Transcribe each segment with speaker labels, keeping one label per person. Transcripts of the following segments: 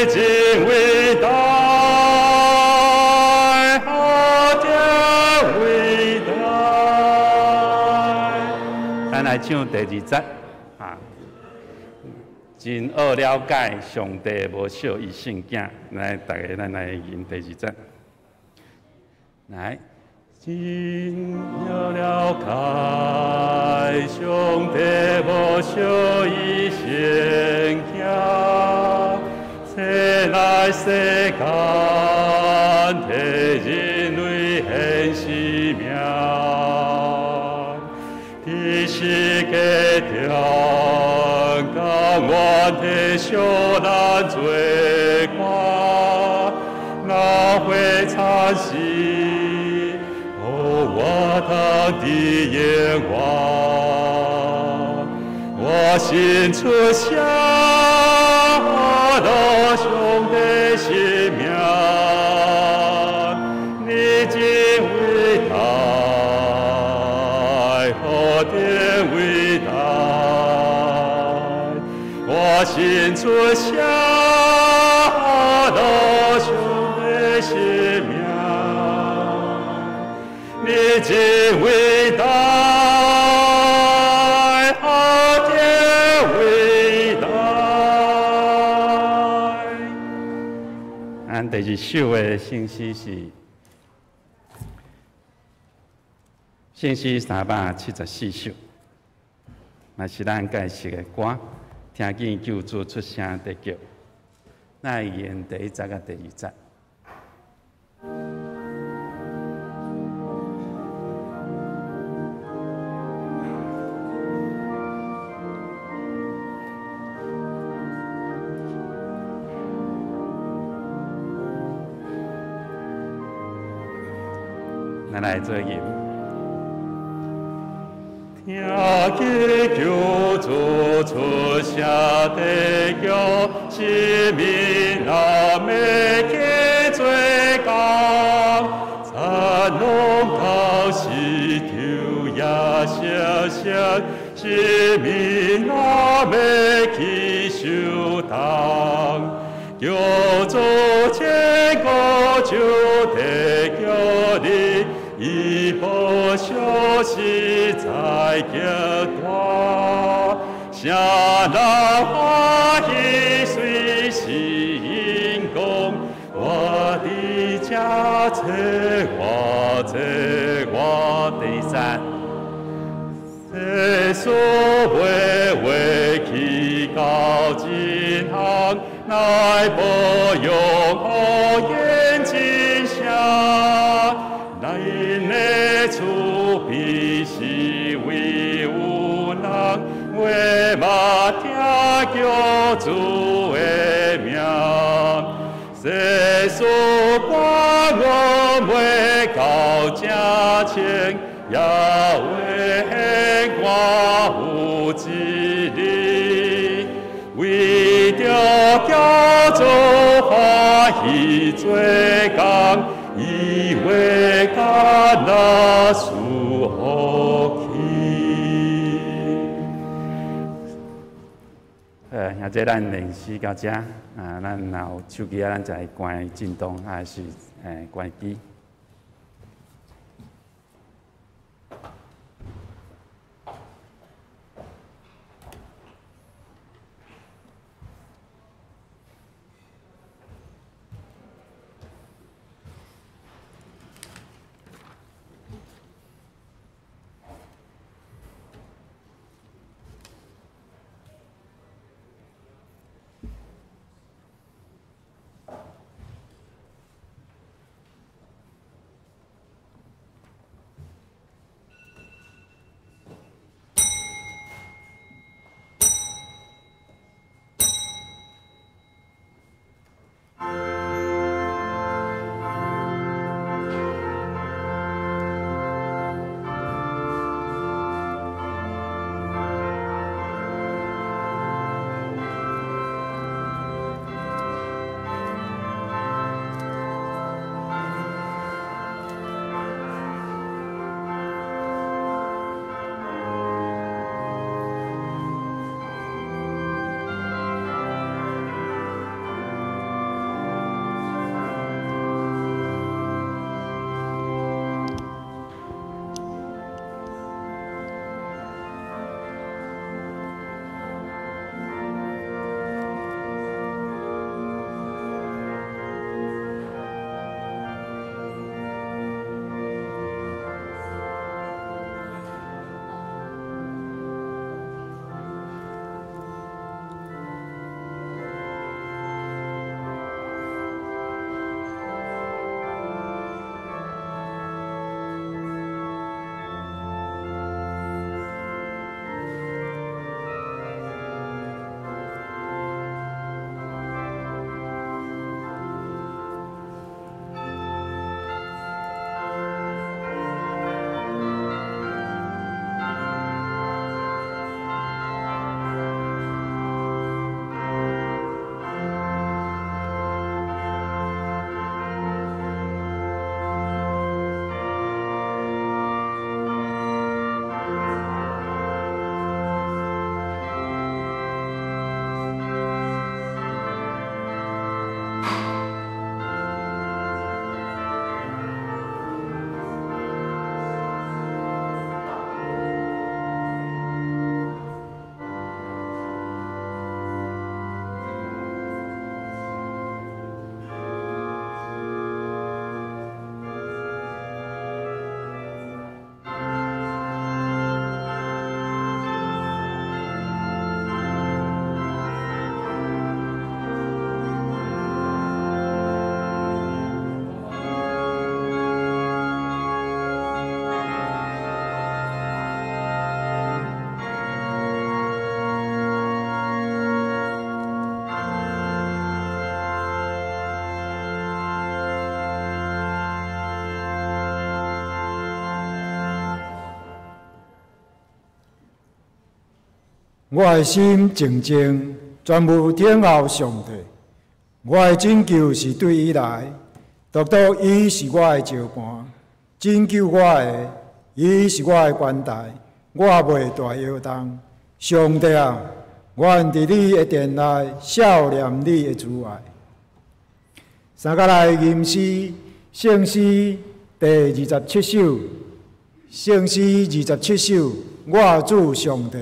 Speaker 1: 真伟大，好真伟大。咱来唱第二节啊。真好了解上帝无少伊圣囝，来，大家咱来吟第二节。来，真好了解上帝无少伊圣囝，生来世间替人类献生命，伫世界中。我的小难做看，哪会惨死？哦，我当的眼光，我心出下了兄弟性命，你真伟大，何等伟大！我心出下了兄弟性命，你真伟大，好真伟大。咱第二首的圣诗是圣诗374首，嘛是咱介绍的歌。听见救主出声得救，那言第一节甲第二节。咱来做吟。听见救主出声得救，生命那美给最高，赞颂到是头也谢谢，生命那美去修当，救主千个就得救你。一不休息在阶段，下那花一随是因公，我的家这我第三，世所为去高进行，乃不用我眼睛下。那因的出必是为无能，为嘛听叫主的名？世所关我未到家前，也为我有之力，为着叫主欢喜做工。以为干那属好气。现在咱练习到这啊，咱若有手机啊，咱就来关震动，还是关机。
Speaker 2: 我的心静静，全部听候上帝。我的拯救是对伊来，独独伊是我的石盘，拯救我的，伊是我的冠带，我袂大摇动。上帝啊，愿伫你的殿内少念你的慈爱。三甲来吟诗，圣诗第27首，圣诗27首，我主上帝。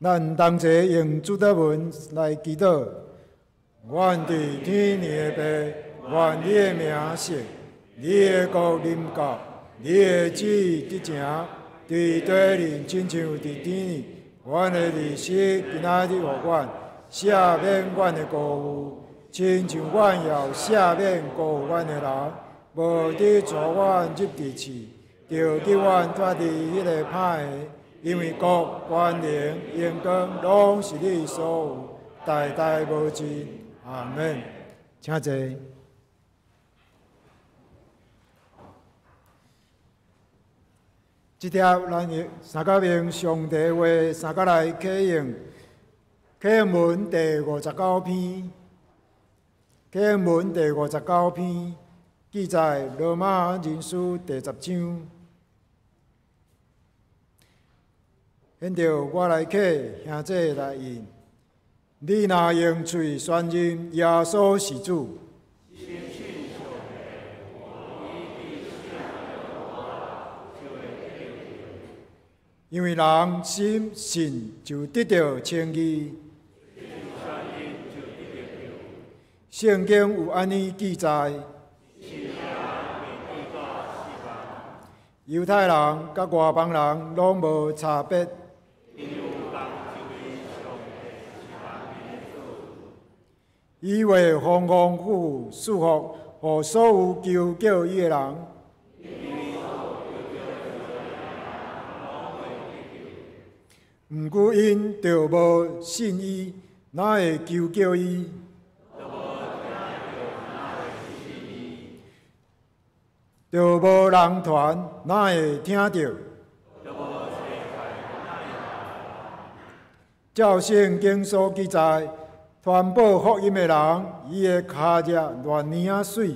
Speaker 2: 咱同齐用主祷文来祈祷。愿伫天的父，愿你的名圣，你的国临到，你的旨意得成，伫地里亲像伫天里。阮的日食今仔日互阮，赦免阮的过误，亲像阮也赦免过误阮的人，无伫带阮入地狱，就叫阮脱离迄个歹的。因为国、权能、荣光，拢是你所有，代代无尽。阿门。请坐。即贴咱三角名上帝话三角来启用，启用文第59篇，启用文第59篇记载罗马人书第10章。现着我来启，兄弟来引。你若用嘴宣认耶稣是主，因为人心信就得到称义。圣经有安尼记载：犹太人甲外邦人拢无差别。伊会丰丰富富赐福予所有求救伊的人。毋过因着无信伊，哪会求救伊？着无人传，哪会听着？照圣经所记载，传播福音的人，伊的脚迹偌尼啊水。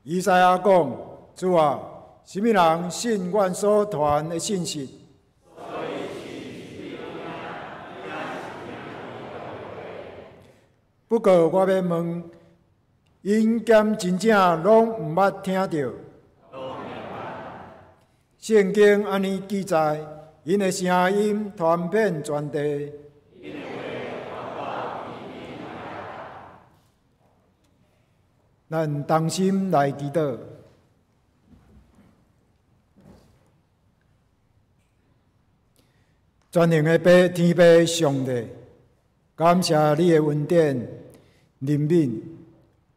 Speaker 2: 以赛亚讲：主啊，什么人信阮所传的信息？不过我要问，因兼真正拢毋捌听着？圣经安尼记载，因的声音传遍全地。咱同心来祈祷。全能的爸天父上帝，感谢你的恩典怜悯，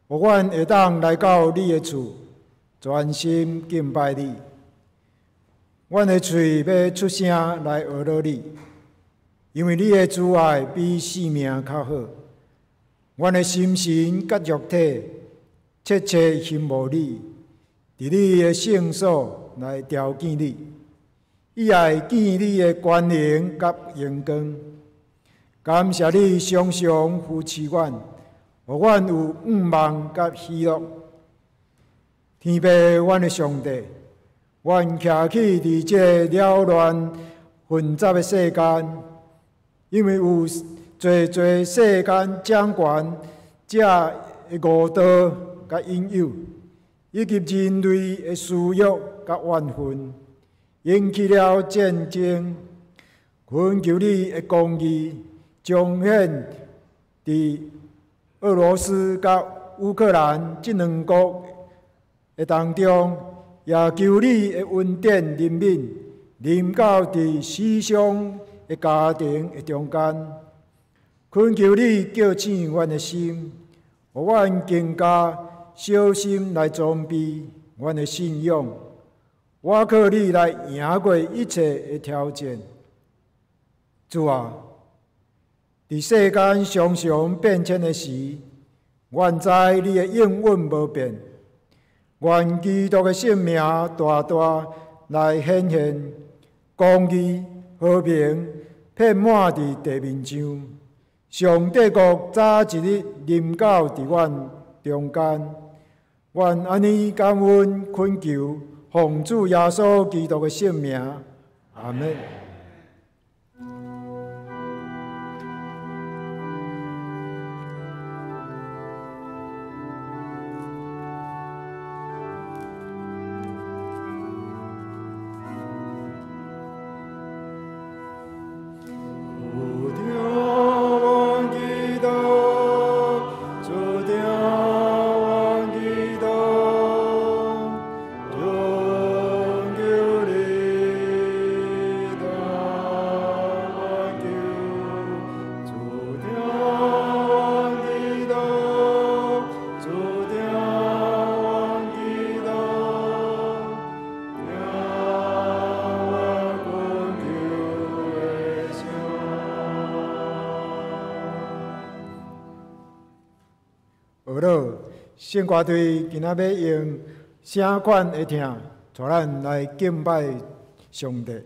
Speaker 2: 互阮会当来到你的厝，专心敬拜你。阮的嘴要出声来学乐你，因为你的慈爱比性命较好。阮的心神甲肉体切切羡慕你，伫你的圣所来朝见你，伊爱见你的权能甲荣光。感谢你常常扶持阮，互阮有愿望甲喜乐。天父，阮的上帝，阮徛起伫这扰乱混杂的世间，因为有侪世间掌权者的误导甲引诱，以及人类的私欲甲怨恨，引起了战争。恳求你的公义彰显伫俄罗斯甲乌克兰这两国的当中，也求你的恩典怜悯临到伫世上的家庭的中间。恳求你叫醒阮的心，互阮更加小心来装备阮的信仰，我靠你来赢过一切的挑战。主啊，伫世间常常变迁的时，愿知你的应允无变。愿基督的性命大大来显现，公义和平遍满伫地面上。上帝国早一日临到伫阮中间。愿安尼感恩恳求，奉主耶稣基督的圣名，阿门。圣歌队今仔要用声款的听，带咱来敬拜上帝。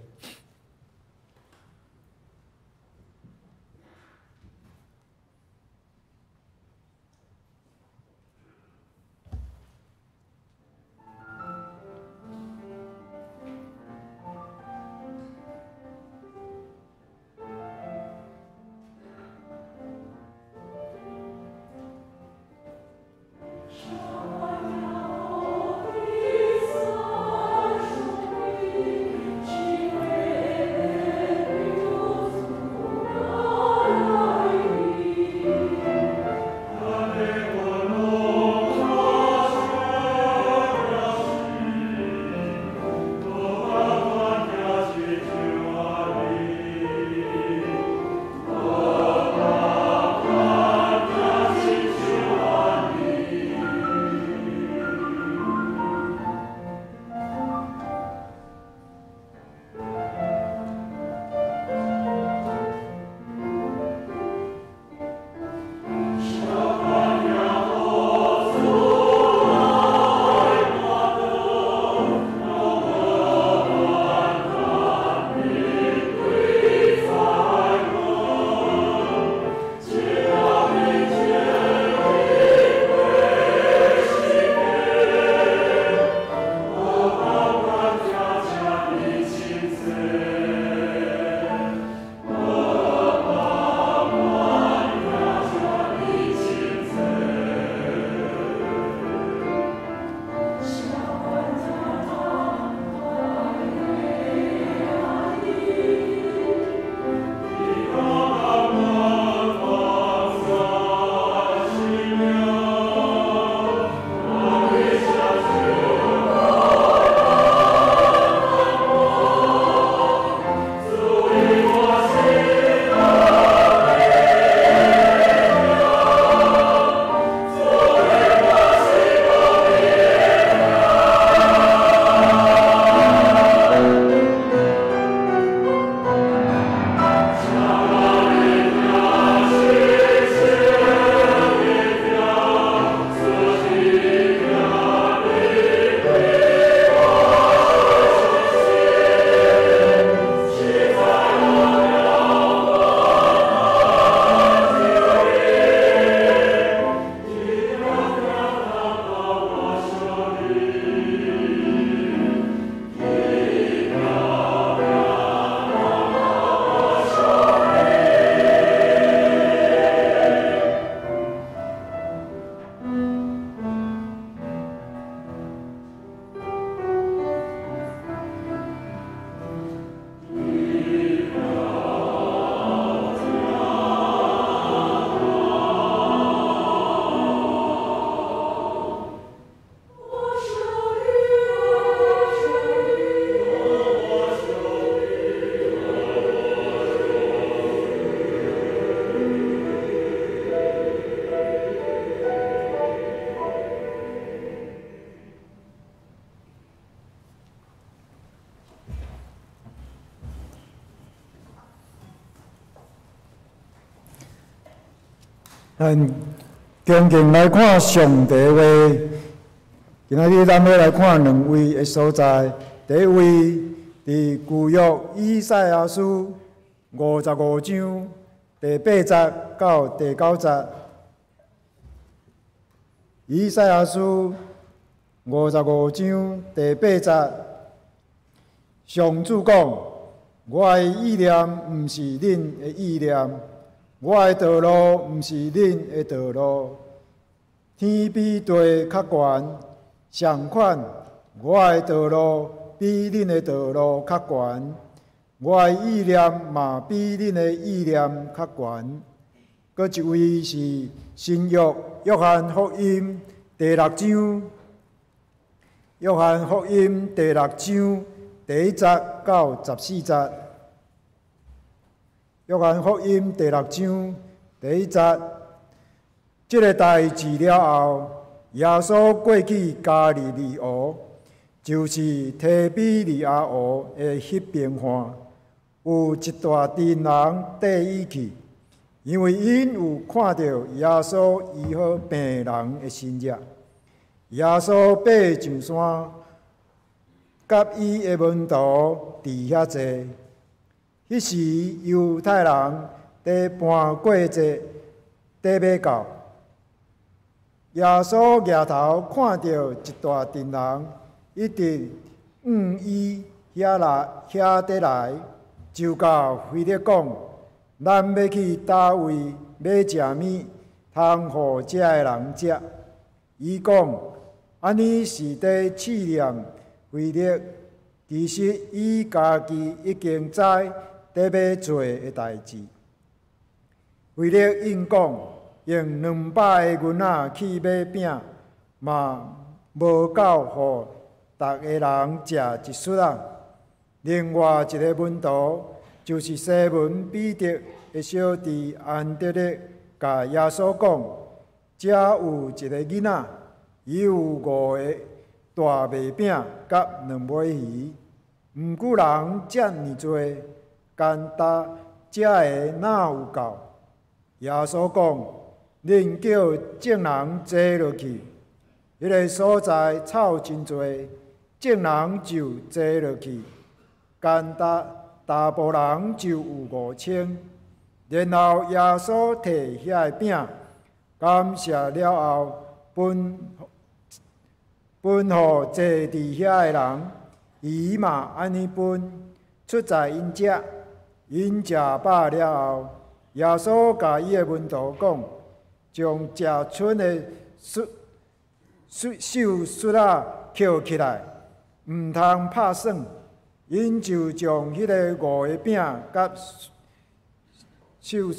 Speaker 2: 咱恭敬来看上帝话，今仔日咱要来看两位的所在。第一位伫旧约以赛亚书55章第8节到第9节。以赛亚书55章第8节，上主讲：我的意念毋是恁的意念。我的道路毋是恁的道路，天比地较悬，相款，我的道路比恁的道路较悬，我的意念嘛比恁的意念较悬。搁一位是新约约翰福音第6章，约翰福音第6章第1节到14节。约翰福音第6章第1节，这个代志了后，耶稣过去加利利湖，就是提比利亚湖的迄边岸，有一大群人缀伊去，因为因有看到耶稣医好病人的神迹。耶稣爬上山，甲伊的门徒伫遐坐。迄时犹太人伫搬过节，伫要到。耶稣抬头看到一大群人，一直往伊遐底来，就甲腓力讲：咱要去倒位买食物，通互遮个人食。伊讲：安尼是伫试验腓力，其实伊家己已经知伫要做的代志。腓力应讲。用200个银仔去买饼，嘛无够互逐个人食一束仔。另外一个门徒就是西门彼得的小弟安德烈，甲耶稣讲：遮有一个囡仔，伊有5个大麦饼甲2尾鱼，毋过人遮尔多，干焦遮个哪有够？耶稣讲。恁叫众人坐落去，迄个所在草真多，众人就坐落去。干大部人就有5000。然后耶稣摕遐个饼，感谢了后，分互坐伫遐个人，伊嘛安尼分，出在因遮。因食饱了后，耶稣甲伊个门徒讲。将食剩的寿束仔捡起来，毋通拍算。因就将迄个5个饼甲寿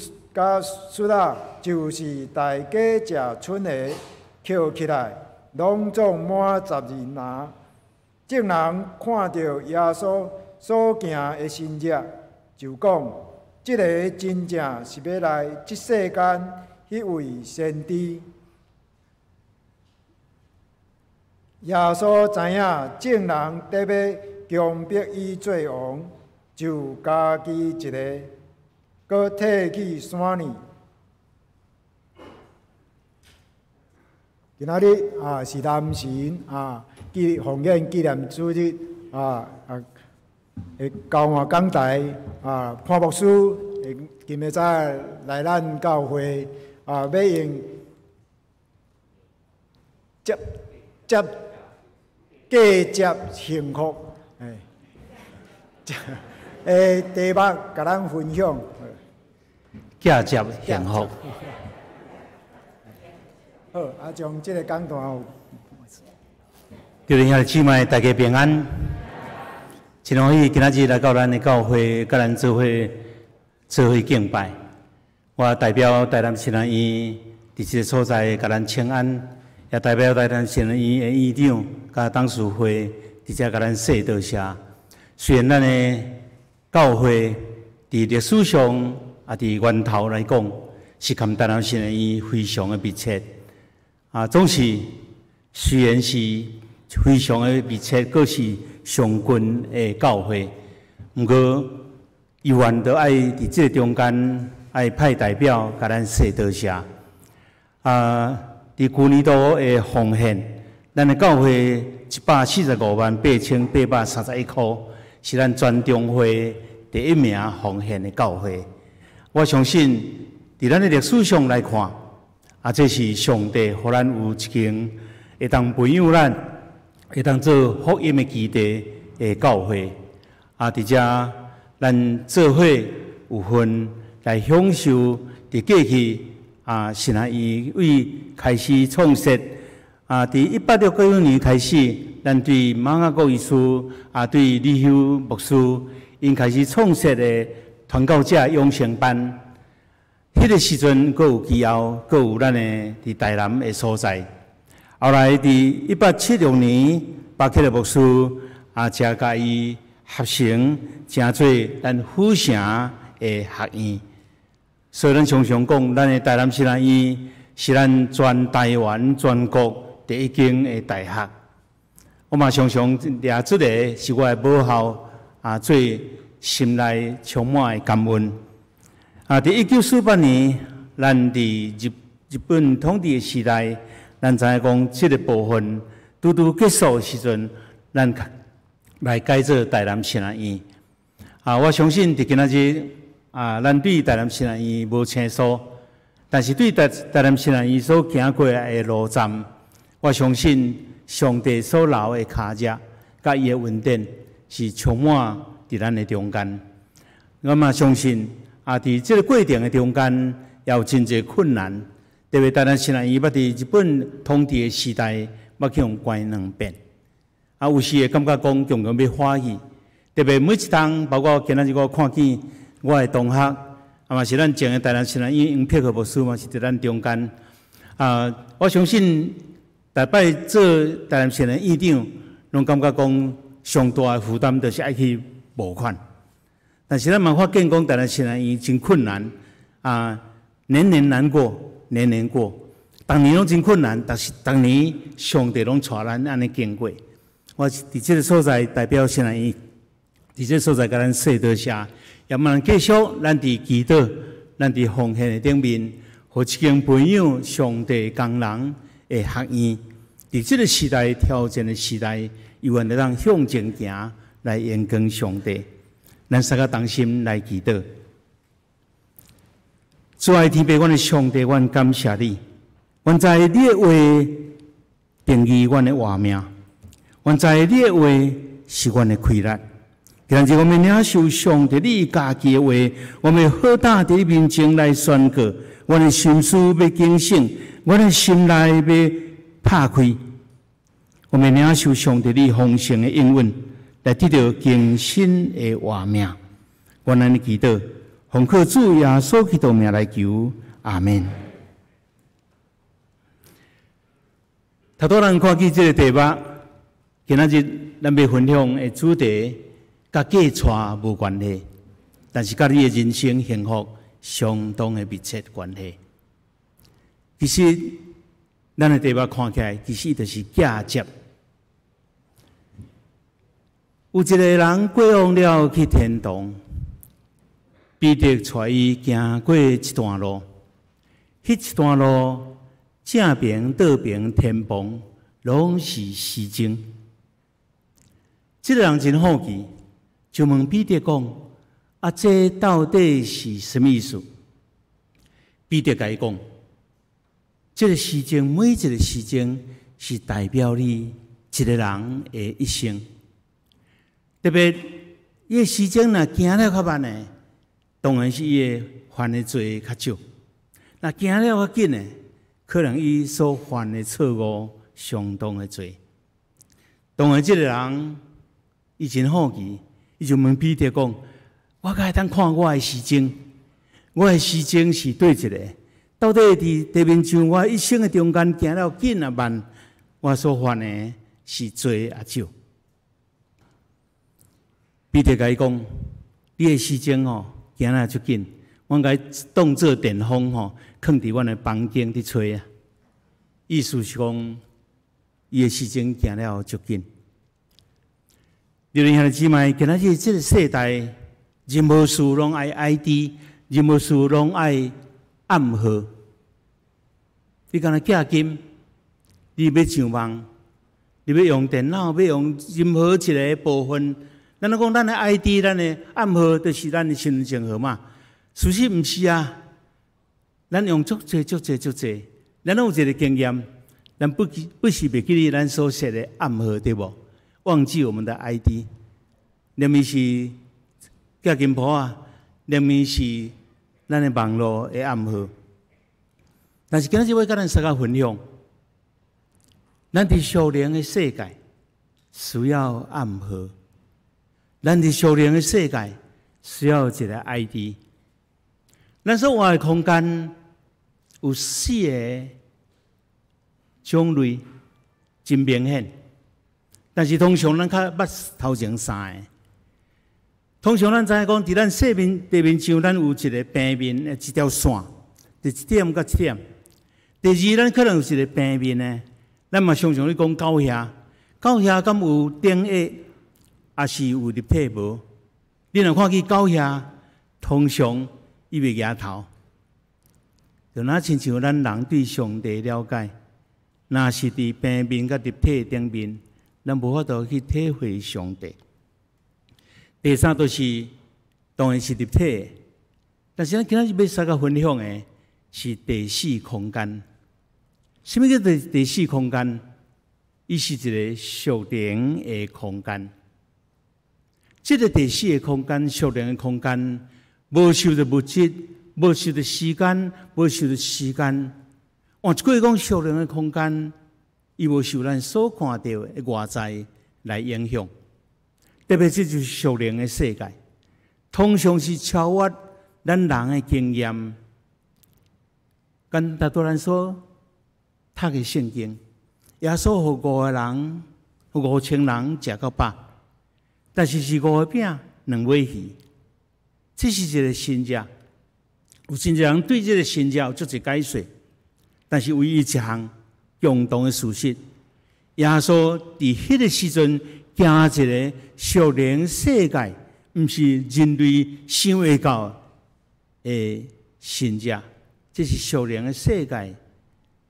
Speaker 2: 仔，就是大家食剩的，捡起来，拢总满12篮。众人看到耶稣所行的神迹，就讲：即个真正是要来即世间。迄位先知，耶稣知影众人伫要强迫伊做王，就家己一个，搁退去山里。今仔日是男神奉献纪念主日交换讲台潘牧师今日早来咱教会。要用接幸福，题目甲咱分享。
Speaker 3: 嫁接幸福。
Speaker 2: 好，将这个讲段。
Speaker 3: 叫恁兄弟姊妹大家平安。真欢喜今仔日来到咱的教会，甲咱做伙敬拜。我代表台南新人院伫这个所在，甲咱请安，也代表台南新人院的院长甲董事会，伫这甲咱说道谢。虽然咱的教会伫历史上伫源头来讲，是跟台南新人院非常的密切。总是虽然是非常的密切，阁是上近的教会，毋过伊愿都爱伫这中间。爱派代表甲咱说道谢。伫去年度的奉献，咱的教会1458831块，是咱全中会第1名奉献的教会。我相信，伫咱的历史上来看，这是上帝互咱有一间会当培养咱、会当做福音的基地的教会。伫遮咱做伙有份。来享受伫过去神啊，伊为开始创设伫1869年开始，咱对马雅各医师对李修牧师，因开始创设的传教者养成班。迄个时阵，阁有其后，阁有咱的伫台南的所在。后来伫1876年，巴克勒牧师才甲伊合成，成做咱府城的学院。所以，咱常常讲，咱的台南新人院是咱全台湾、全国第1间的大学。我嘛常常抓这个是我的母校最心内充满的感恩。伫1948年，咱伫日本统治的时代，咱知影讲，这个部分拄拄结束的时阵，咱来改做台南新南院。我相信伫今仔日咱对台南新南院无清楚，但是对台南新南院所行过来的路站，我相信上帝所留的脚迹，甲伊的恩典是充满伫咱的中间。我嘛相信伫这个过程的中间，也有真侪困难。特别台南新南院捌伫日本统治的时代，捌去用关两遍。有时会感觉讲，常常要欢喜。特别每一趟，包括今仔日我看见我的同学，嘛是咱前的台南新南院杨碧和牧师嘛，是伫咱中间。我相信大摆做台南新南院长，拢感觉讲上大的负担就是爱去募款。但是咱嘛发现讲台南新南院真困难，年年难过，年年过，逐年拢真困难，但是逐年上帝拢带咱安尼经过。我伫这个所在代表新南院，伫这个所在甲咱说多谢，也嘛继续咱伫祈祷，咱伫奉献的顶面，互一间培养上帝工人的学院，伫这个时代挑战的时代，有愿来让向前行，来延光上帝。咱三个同心来祈祷。主爱天父，阮的上帝，阮感谢你。阮知你的话定义阮的活命，阮知你的话是阮的快乐。今日我们领受上帝你家己的话，我们好胆伫你面前来宣告，阮的心思要警醒，阮的心内要拍开。我们领受上帝你丰盛的应允，来得到更新的活命。我安尼祈祷，奉靠主耶稣基督名来求，阿门。头拄咱看见这个题目，今仔日咱要分享的主题，甲嫁娶无关系，但是甲你的人生幸福相当的密切关系。其实，咱的题目看起来，其实就是嫁接。有一个人过往了去天堂，彼得带伊行过一段路，迄一段路正边倒边天崩，拢是丝钟。这个人真好奇，就问彼得讲：这到底是什么意思？彼得甲伊讲：这个丝钟，每一个丝钟是代表你一个人的一生。特别，伊的时间若行了较慢呢，当然是伊的犯的罪较少；若行了较紧呢，可能伊所犯的错误相当的多。当然，这个人伊真好奇，伊就问彼得讲：我该当看我的时间，我的时间是对一个？到底伫地面上我一生的中间行了紧啊慢，我所犯的是罪啊少？彼得甲伊讲：你的时钟行了足紧，阮甲伊当做电风放伫阮的房间伫吹啊。意思是讲，伊的时钟行了足紧。兄弟姊妹，今仔日这个世代，任何事拢爱 ID， 任何事拢爱暗号。你敢若寄金，你要上网，你要用电脑，要用任何一个部分。咱讲咱的 ID， 咱的暗号，就是咱的身份证号码。事实毋是啊，咱用足济，咱有一个经验，咱不是袂记哩咱所设的暗号，对无？忘记我们的 ID， 连面是寄金铺啊，连面是咱的网络的暗号。但是今日我甲咱大家分享，咱伫属灵的世界需要暗号。咱伫属灵的世界需要一个 ID。咱所活的空间有4个种类，真明显。但是通常咱较捌头前3个。通常咱知影讲，伫咱地面上，咱有一个平面的一条线，第一点到一点。第二，咱可能有一个平面呢，咱嘛常常咧讲狗遐，狗遐敢有顶下？也是有立体无？你若看见狗遐，通常伊袂举头，就那亲像咱人对上帝了解，若是伫平面甲立体顶面，咱无法度去体会上帝。第三就是当然是立体的，但是咱今仔日要三个分享的是第四空间。什么叫第四空间？伊是一个属灵的空间。这个第四个空间，属灵的空间，无受着物质，无受着时间，无受着时间。换一句讲，属灵的空间，伊无受咱所看到的外在来影响。特别这就是属灵的世界，通常是超越咱人的经验。跟大多人说，读的圣经，耶稣互5000人食到饱，但是是5个饼2尾鱼，这是一个新者。有真侪人对这个新者有足侪解说，但是唯一一项共同的事实，耶稣伫迄个时阵行一个属灵世界，毋是人类想会到的新者。这是属灵的世界，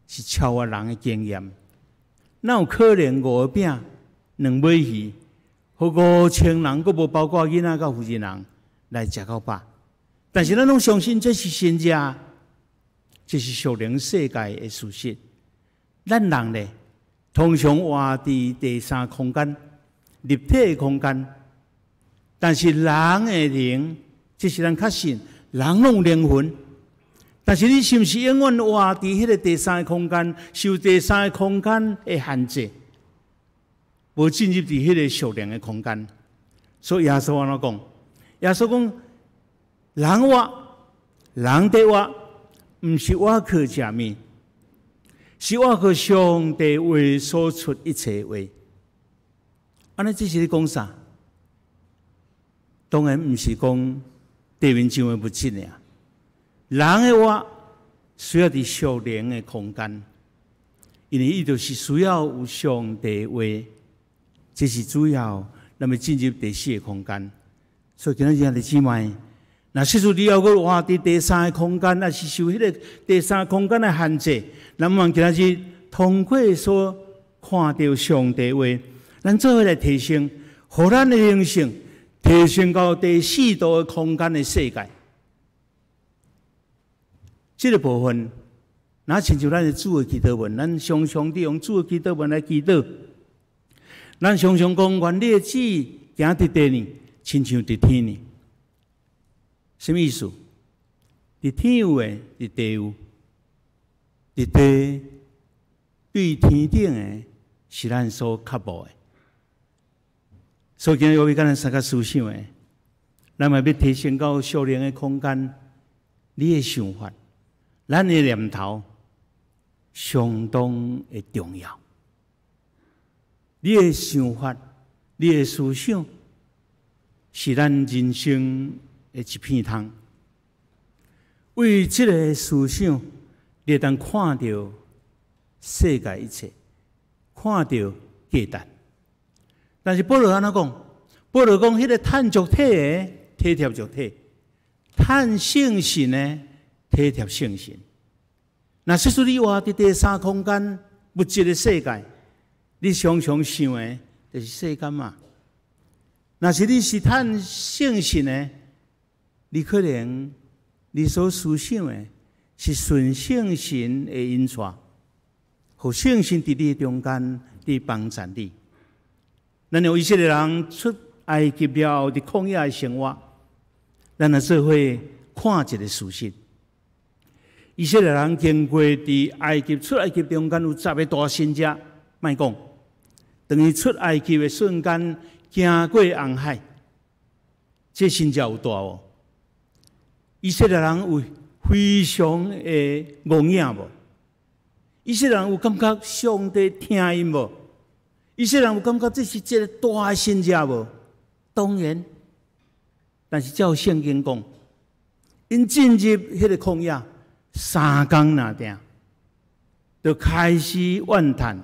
Speaker 3: 是超越人的经验。哪有可能5个饼2尾鱼，互5000人，佫无包括囡仔甲妇人来食到饱？但是咱拢相信这是新者，这是属灵世界的事实。咱人呢，通常活伫第三空间、立体的空间，但是人的灵，这是咱确信，人拢有灵魂。但是你是不是永远活伫迄个第三个空间，受第三个空间的限制，无进入伫迄个属灵的空间？所以耶稣安怎讲？耶稣讲，人活，人在活，毋是我靠食面，是我靠上帝话所出一切话。安尼这是咧讲啥？当然毋是讲地面上的物质尔。人的话需要伫属灵的空间，因为伊就是需要有上帝话，这是主要，咱们进入第四个空间。所以今仔日的姊妹，若实属你要搁活伫第三个空间，那是受迄个第三个空间的限制，咱们今仔日通过所看到上帝话，咱做伙来提升，互咱的灵性提升到第四度的空间的世界。这个部分，那亲像咱的主的祈祷文，咱常常地用主的祈祷文来祈祷。咱常常讲，愿你的旨意行伫地呢，亲像伫天呢。什么意思？伫天有诶，伫地有；伫地对天顶诶，是咱所渴慕诶。所以今日要跟咱三个思想诶，咱嘛要提升到属灵诶空间，你诶想法。咱的念头相当的重要，你的想法、你的思想，是咱人生的一片通。为这个思想，你当看到世界一切，看到价值。但是保罗安怎讲？保罗讲，迄个碳俗体的体贴俗体，碳性神的体贴圣神。那实属你活伫第三空间物质的世界，你常常想的就是世间嘛。那是你是趁圣神的，你可能你所思想的是顺圣神的引带，互圣神伫你中间伫帮助你。咱有以色列人出埃及了后伫旷野的生活，咱也做伙看一个事实。以色列人经过伫埃及出埃及中间有10个大神者，莫讲，等于出埃及的瞬间，行过红海，这神者有大无？以色列人有非常的愕影无？以色列人有感觉上帝听因无？以色列人有感觉这是一个大的神者无？当然，但是照圣经讲，因进入迄个旷野。3天那定，就开始怨叹，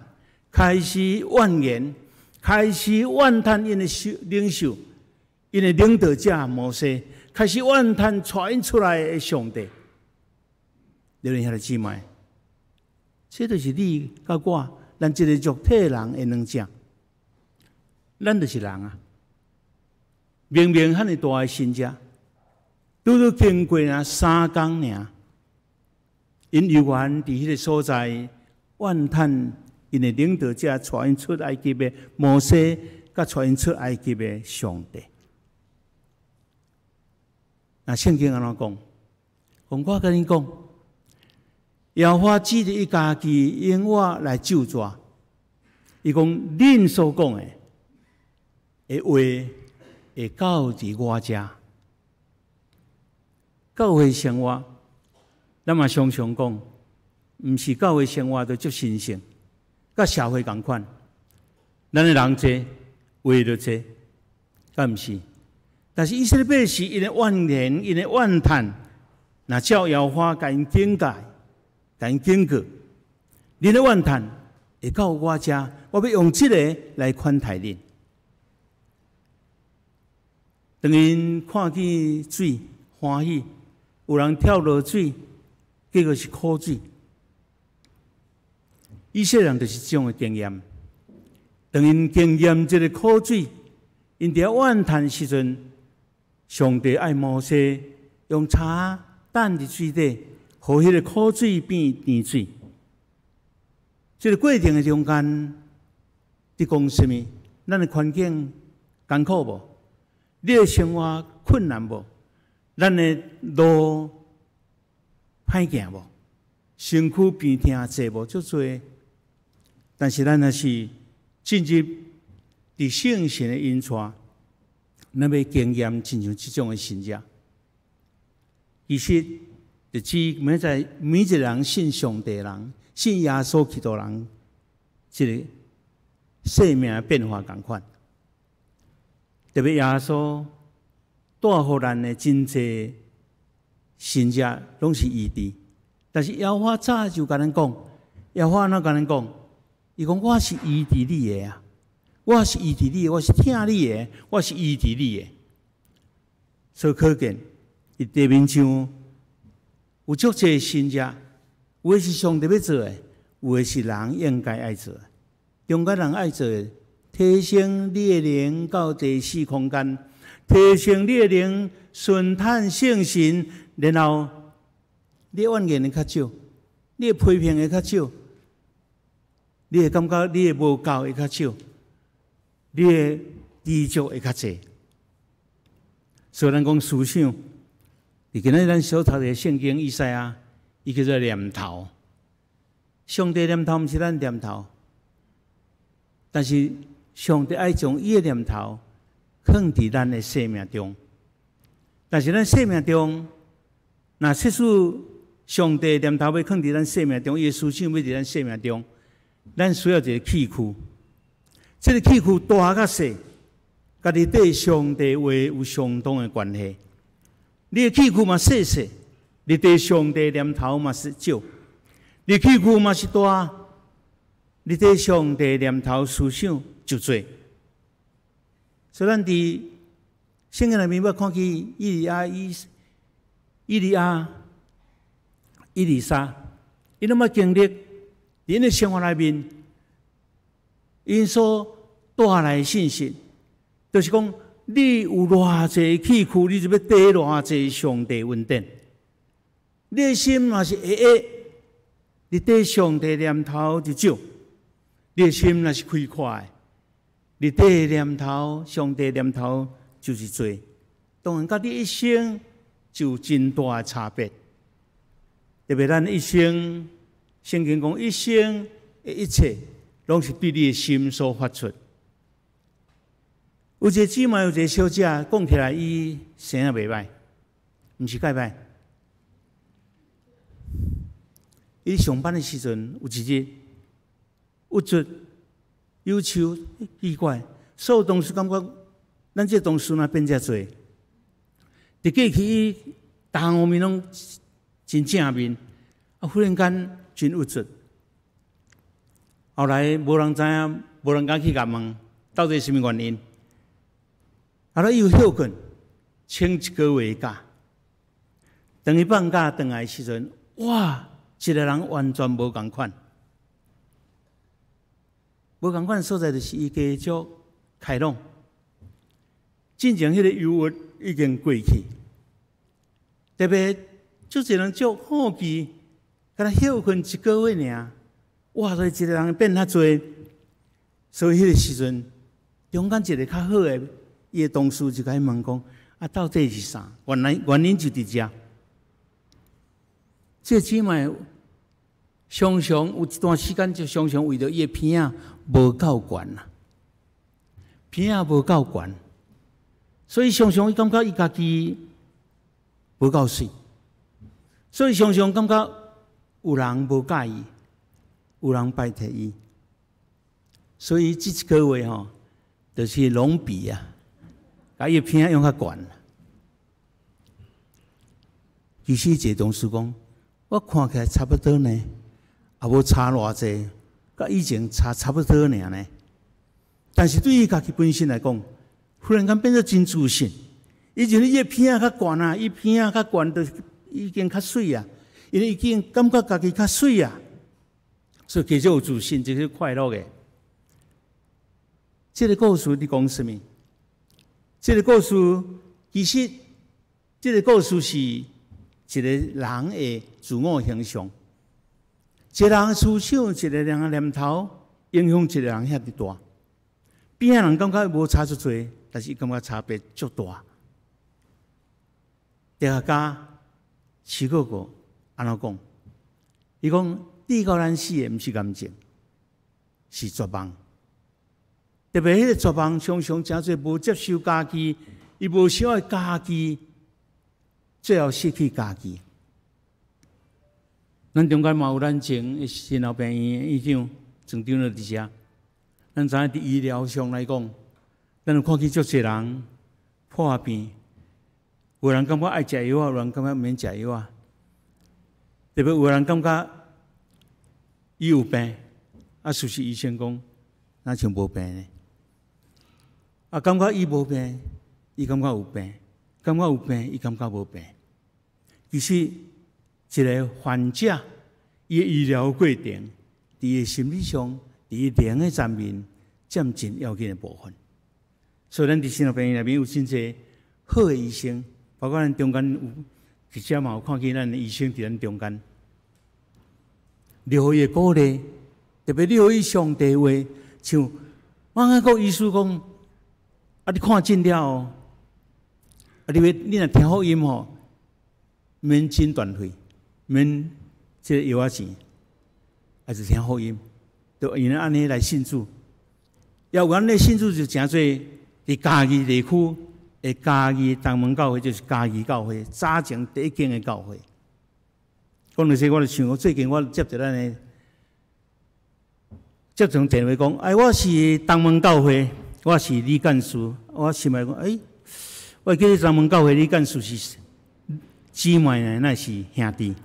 Speaker 3: 开始怨言，开始怨叹因的领袖，因的领导者摩西，开始怨叹带因出来的上帝。你们遐个姊妹，这就是你甲我，咱一个肉体的人的两者。咱就是人啊！明明遐尼大的身价，拄拄经过3工尔，因犹原伫迄个所在怨叹因的领导者带因出埃及的摩西，甲带因出埃及的上帝。那圣经安怎讲？我甲你讲，耶和华指着伊家己用我来救助。伊讲恁所讲的话会到伫我遮。教会生活，咱嘛常常讲，毋是教会生活就足神圣，甲社会共款。咱的人济，话就济，敢毋是？但是以色列百姓因的怨言，因的怨叹，若照耶和华甲因警戒，甲因警告，恁的怨叹会到我遮，我要用这个来款待恁。当因看见水欢喜，有人跳落水，结果是苦水。以色列人就是这种的经验。当因经验这个苦水，因伫怨叹时阵，上帝爱摩西用茶淡伫水底，互迄个苦水变甜水。这个过程的中间，伫讲什么？咱的环境艰苦无？你的生活困难无？咱的路歹行无？身躯病痛济无？足多。但是咱若是进入伫圣神的引带，咱要经验亲像这种的信者。其实，就指每一个人信上帝的人，信耶稣基督人，这个生命的变化同款。特别耶稣带予咱的真济信者，拢是异地。但是耶和华早就甲咱讲，耶和华安怎甲咱讲？伊讲我是异地你的啊，我是异地你的，我是听你的，我是异地你的。所以可见，伊地面上有足济信者，有的是上帝要做的，有的是人应该爱做的。中间人爱做的。提升你的灵到第四空间，提升你的灵顺探圣神，然后你的怨言会较少，你的批评会较少，你会感觉你的无够会较少，你的知足会较济。所以咱讲思想，伫今仔咱所读的圣经以赛亚，伊叫做念头。上帝念头毋是咱念头，但是上帝爱将伊的念头放伫咱的生命中，但是咱生命中，若切使上帝念头要放伫咱生命中，伊的思想要伫咱生命中，咱需要一个器具。这个器具大甲细，甲你对上帝话有相当的关系。你的器具嘛细细，你对上帝念头嘛是少；你器具嘛是大，你对上帝念头思想就多。所以咱伫圣经内面要看见以利亚、以利沙，因拢要经历因的生活内面，因所带来的信息，就是讲你有偌济器具，你就要得偌济上帝恩典。你的心若是会，你对上帝念头就少；你的心若是开阔的，你对念头、上帝念头就是多。当然，甲你一生就有真大的差别。特别咱一生，圣经讲一生的一切，拢是对你的心所发出。有一个姊妹，有一个小姐，讲起来伊生也袂歹，毋是介歹。伊上班的时阵，有一日，郁卒、忧愁、奇怪，所有同事感觉，咱这同事哪变遮多？伫过去，伊逐项面拢真正面，忽然间真郁卒。后来无人知影，无人敢去甲问，到底是甚物原因？后来伊有休困，请1个月假。等伊放假回来的时阵，哇！一个人完全无共款。无共款所在，就是伊加足开朗。进前迄个忧郁已经过去，特别足侪人足好奇，敢若休困一个月尔，哇！所以一个人变较侪，所以迄个时阵，中间一个较好诶，伊诶同事就甲伊问讲：啊，到底是啥？原因就伫遮。这姊妹常常有一段时间，就常常为着伊诶鼻啊无够悬啦，鼻啊无够悬。所以常常伊感觉伊家己无够水，所以常常感觉有人无介意，有人拜托伊，所以这一个月吼，就是隆鼻啊，把伊鼻用较悬。其实一个同事讲，我看起来差不多呢，也无差偌济，甲以前差不多尔呢。但是对伊家己本身来讲，忽然间变做真自信，以前伊鼻啊较悬啊，伊鼻啊较悬，就已经较水啊，因为已经感觉家己较水啊，所以继续有自信，这是快乐的。这个故事伫讲什么？这个故事其实，这个故事是一个人的自我形象，一个人的思想，一个人的念头，影响一个人遐尔大。边仔人感觉无差足多。但是伊感觉差别足大。哲学家徐哥哥安怎讲？伊讲地高咱死的，毋是感情，是绝望。特别迄个绝望，常常真侪无接受家己，伊无想爱家己，最后失去家己。咱中间嘛有咱前的心脑病院院长郑长乐伫遮，咱知影伫医疗上来讲。咱有看见足侪人破病，有人感觉爱食药啊，有人感觉免食药啊。特别有人感觉伊有病，啊，事实医生讲，哪像无病呢？啊，感觉伊无病，伊感觉有病；感觉有病，伊感觉无病。其实一个患者，伊医疗过程，伫伊心理上，伫伊灵的层面，占真要紧的部分。所以，咱伫心脑病院内面有真侪好的医生，包括咱中间有，直接嘛有看见咱的医生伫咱中间，留伊鼓励，特别留伊上帝话，像我甲个医师讲，啊，你看诊了哦，啊，你若听福音吼，免诊断费，免这个药仔钱，还是听福音，就因为安尼来信主，要有安尼信主就诚侪。伫嘉义地区的嘉义东门教会，就是嘉义教会早前第一间的教会。讲到这，我就想，最近我接到咱的接通电话讲，哎，我是东门教会，我是李干事。我心内讲，哎，我记得东门教会李干事是姊妹呢，那是兄弟。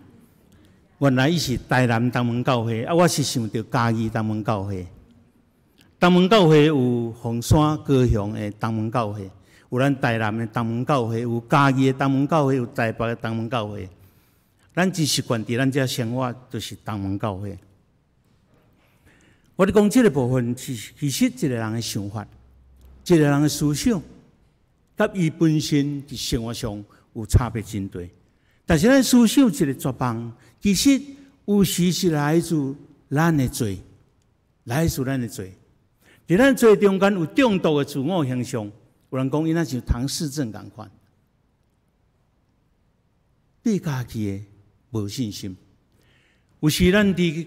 Speaker 3: 原来伊是台南东门教会，啊，我是想到嘉义东门教会。东门教会有凤山、高雄的东门教会，有咱台南的东门教会，有嘉义的东门教会，有台北的东门教会。咱真习惯伫咱遮生活，就是东门教会。我咧讲这个部分，其实一个人的想法，一个人的思想，甲伊本身伫生活上有差别真大。但是咱思想一个绝望，其实有时是来自咱的罪，来自咱的罪。伫咱罪中间有中毒的自我形象，有人讲伊那像唐氏症共款，对家己的无信心。有时咱伫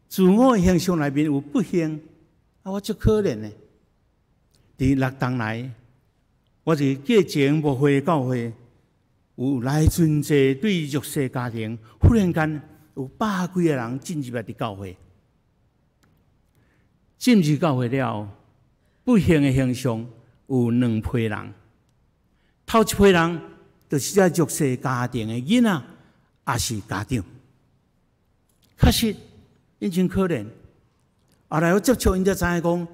Speaker 3: 自我的形象内面有不幸，啊，我足可怜的。伫6冬来，我是过前牧会教会，有来真济对弱势家庭，忽然间有100几个人进入来伫教会。进入教会了，不幸的形象有2批人。头一批人就是在弱势家庭的囡仔，也是家长。确实，因真可怜。后来我接触因才知影讲，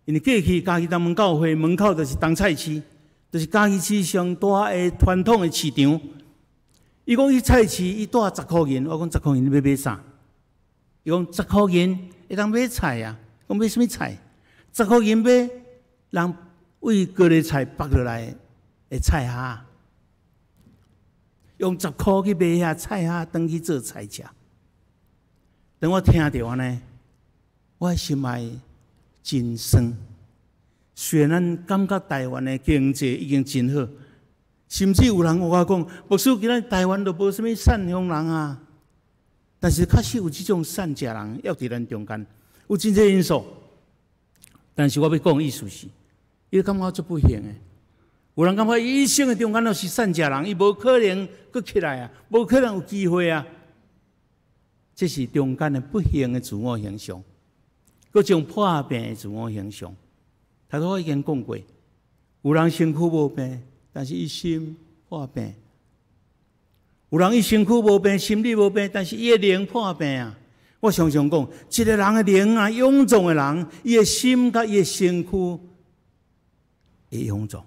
Speaker 3: 因为过去嘉义东门教会门口就是东菜市，就是嘉义市上大的传统的市场。伊讲伊菜市伊带10块银，我讲10块银你要买啥？伊讲10块银会当买菜啊。讲买什么菜？ 10块银买人为高丽菜拔落来的菜虾，用10块去买遐菜虾，当去做菜吃。当我听到安尼，我心内真酸。虽然感觉台湾的经济已经真好，甚至有人有我讲，牧师今仔台湾都无啥物善良人啊。但是确实有这种善食人，要伫咱中间，有真济因素。但是我要讲的意思是，伊感觉足不幸的。有人感觉伊一生的中间都是善食人，伊无可能搁起来啊，无可能有机会啊。这是中间的不幸的自我形象，各种破病的自我形象。头拄我已经讲过，有人身躯无病，但是伊心破病；有人伊身躯无病，心理无病，但是伊的灵破病啊。我常常讲，一个人的灵啊，臃肿的人，伊的心甲伊的身躯会臃肿。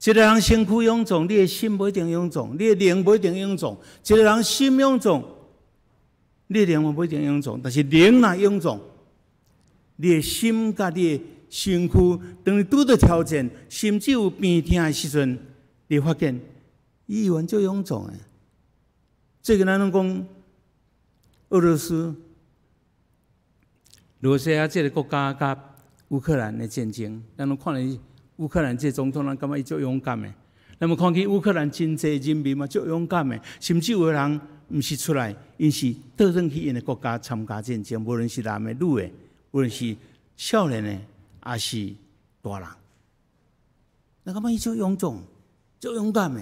Speaker 3: 一个人身躯臃肿，你的心不一定臃肿，你的灵不一定臃肿。一个人心臃肿，你的灵不一定臃肿，但是灵若臃肿，你的心甲你的身躯，当你拄到挑战，甚至有病痛的时阵，你发现伊原就臃肿的。最近咱拢讲俄罗斯、罗西亚这个国家甲乌克兰的战争，咱拢看了乌克兰这总统，咱感觉伊足勇敢的。咱么看见乌克兰真济人民嘛，足勇敢的，甚至有的人毋是出来，因是倒转去因的国家参加战争，无论是男的、女的。无论是少年的，还是大人，那感觉伊足勇壮、足勇敢的。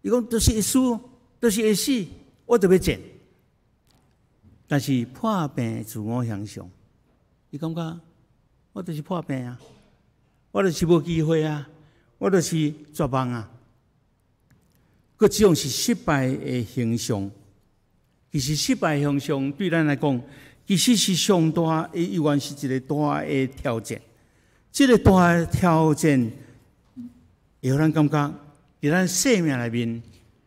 Speaker 3: 伊讲都是会死，都是会死，我就要战。但是破病的自我形象，伊感觉我就是破病啊，我就是无机会啊，我就是绝望啊。佮这种是失败的形象，其实失败的形象对咱来讲。其实是上大的，永远是一个大的挑战。这个大的挑战，会让咱感觉，在咱生命里面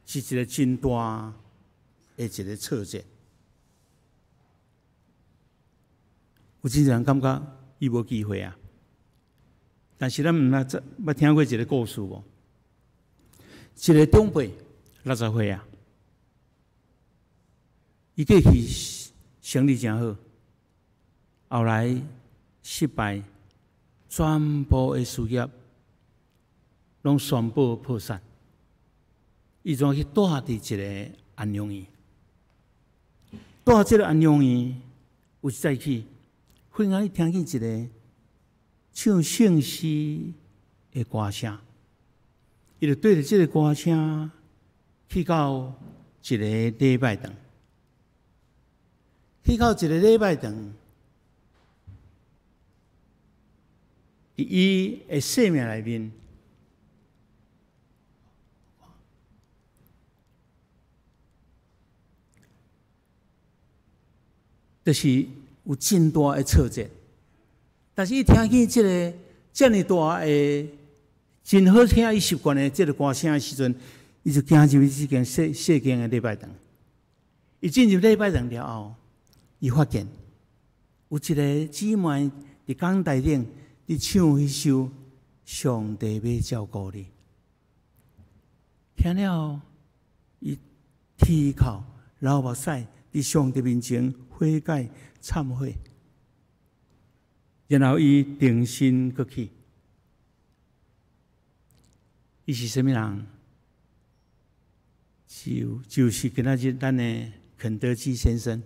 Speaker 3: 是一个真大的一个挫折。有真人感觉伊无机会啊。但是咱捌听过一个故事无？一个长辈60岁啊，伊过去。生意真好，后来失败，全部的事业拢宣布破产。伊就去住伫一个安养院，住这个安养院，有一早起，忽然伊听见一个唱圣诗的歌声，伊就对着这个歌声去到一个礼拜堂。去到一个礼拜堂，伫伊的生命里面，就是有真大的挫折。但是伊听见这个这么大的、真好听、伊习惯的这个歌声的时阵，伊就行入去这间细间的礼拜堂。伊进入礼拜堂了后，伊发现有一个姊妹伫讲台顶伫唱迄首《上帝要照顾你》，听了后，伊啼哭流目屎，伫上帝面前悔改忏悔，然后伊定心过去。伊是什么人？就是今仔日咱的肯德基先生。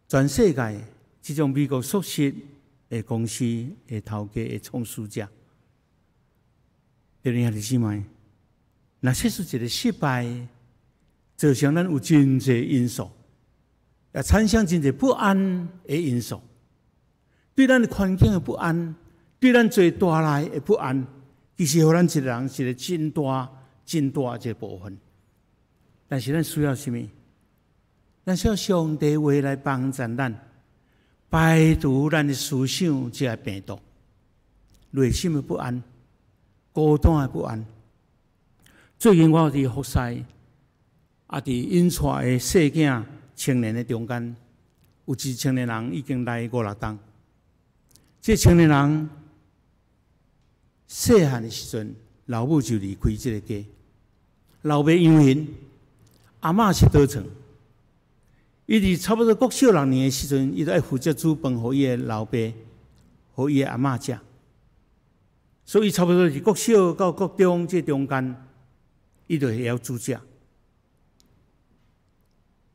Speaker 3: 全世界这种美国熟悉的公司的头家的创始者，弟兄姊妹，若这是一个失败，造成咱有真侪因素，也产生真侪不安的因素，对咱的环境的不安，对咱最大来的不安，其实互咱一个人是一个真大一个部分。但是咱需要什么？咱需要上帝话来帮助咱，排除咱的思想这个病毒，内心的不安、孤单的不安。最近我伫服侍，伫因带的细囝青年的中间，有一青年人已经来5、6档。这青年人细汉的时阵，老母就离开这个家，老爸养因，阿嬷是倒床。伊伫差不多国小6年的时阵，伊就爱负责煮饭给伊的老爸，给伊的阿嬷食。所以差不多是国小到国中这中间，伊就会晓煮食。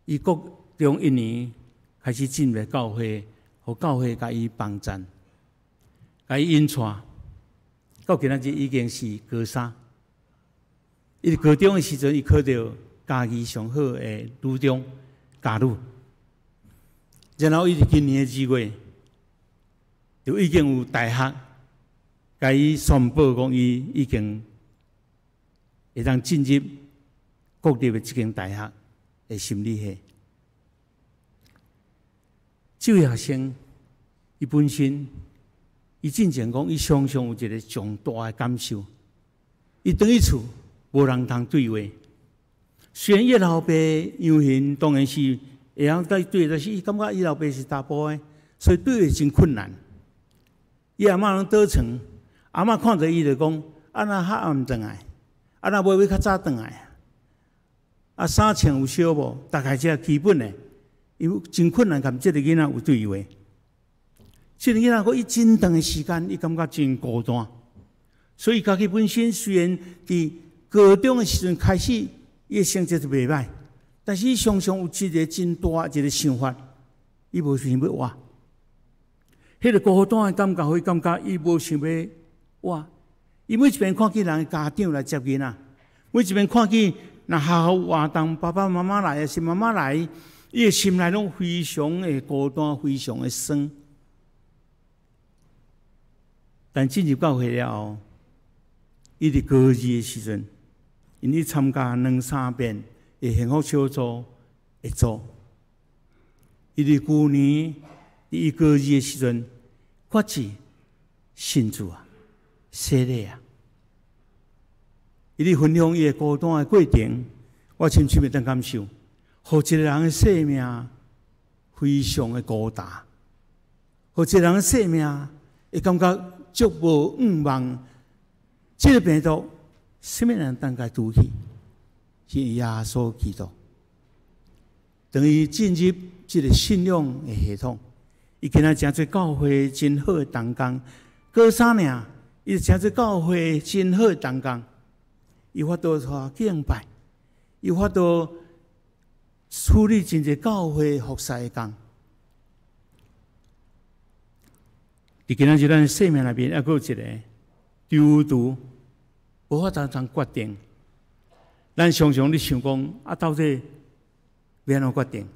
Speaker 3: 伊国中1年开始进入教会，互教会甲伊帮赞，甲伊引带，到今仔日已经是高3。伊伫高中的时阵，伊考到家己上好的女中加入，然后伊伫今年的2月，就已经有大学，甲伊宣布讲伊已经会当进入国立的一间大学的心理系。这位学生，伊本身，伊进前讲，伊常常有一个上大的感受，伊回去厝无人通对话。虽然伊老爸养因当然是会晓对对，但是伊感觉伊老爸是查甫的，所以对话真困难。伊阿嬷拢倒床，阿嬷看着伊就讲：啊，若较暗转来，啊，若袂较早转来，啊，衫穿有烧无？大概这基本的，伊真困难，甲这个囡仔有对话。这个囡仔，伊真长的时间，伊感觉真孤单。所以家己本身虽然伫高中的时阵开始，伊的成绩就袂歹，但是伊常常有一个真大一个想法，伊无想要活。迄个孤单的感觉，互伊感觉伊无想要活。伊每一遍看见人的家长来接囡仔，每一遍看见若学校活动爸爸妈妈来，还是妈妈来，伊的心内拢非常的孤单，非常的酸。但进入教会了后，伊伫高2的时阵，因伊参加2、3遍的幸福小组的组。伊伫旧年伊高2的时阵，决志信主啊，洗礼啊。伊伫分享伊的孤单的过程，我深深会当感受，互一个人的生命非常的孤单，互一个人的生命会感觉足无盼望。这个病毒，什么人当该拄去？是耶稣基督。等于进入这个信仰的系统，伊今仔真做教会真好的同工，高3尔，伊真做教会真好的同工。伊法度带敬拜，伊法度处理真侪教会服侍的工。伫今仔日咱生命内面，还佫有一个丢毒，无法当决定。咱常常咧想讲，啊，到底要安怎决定？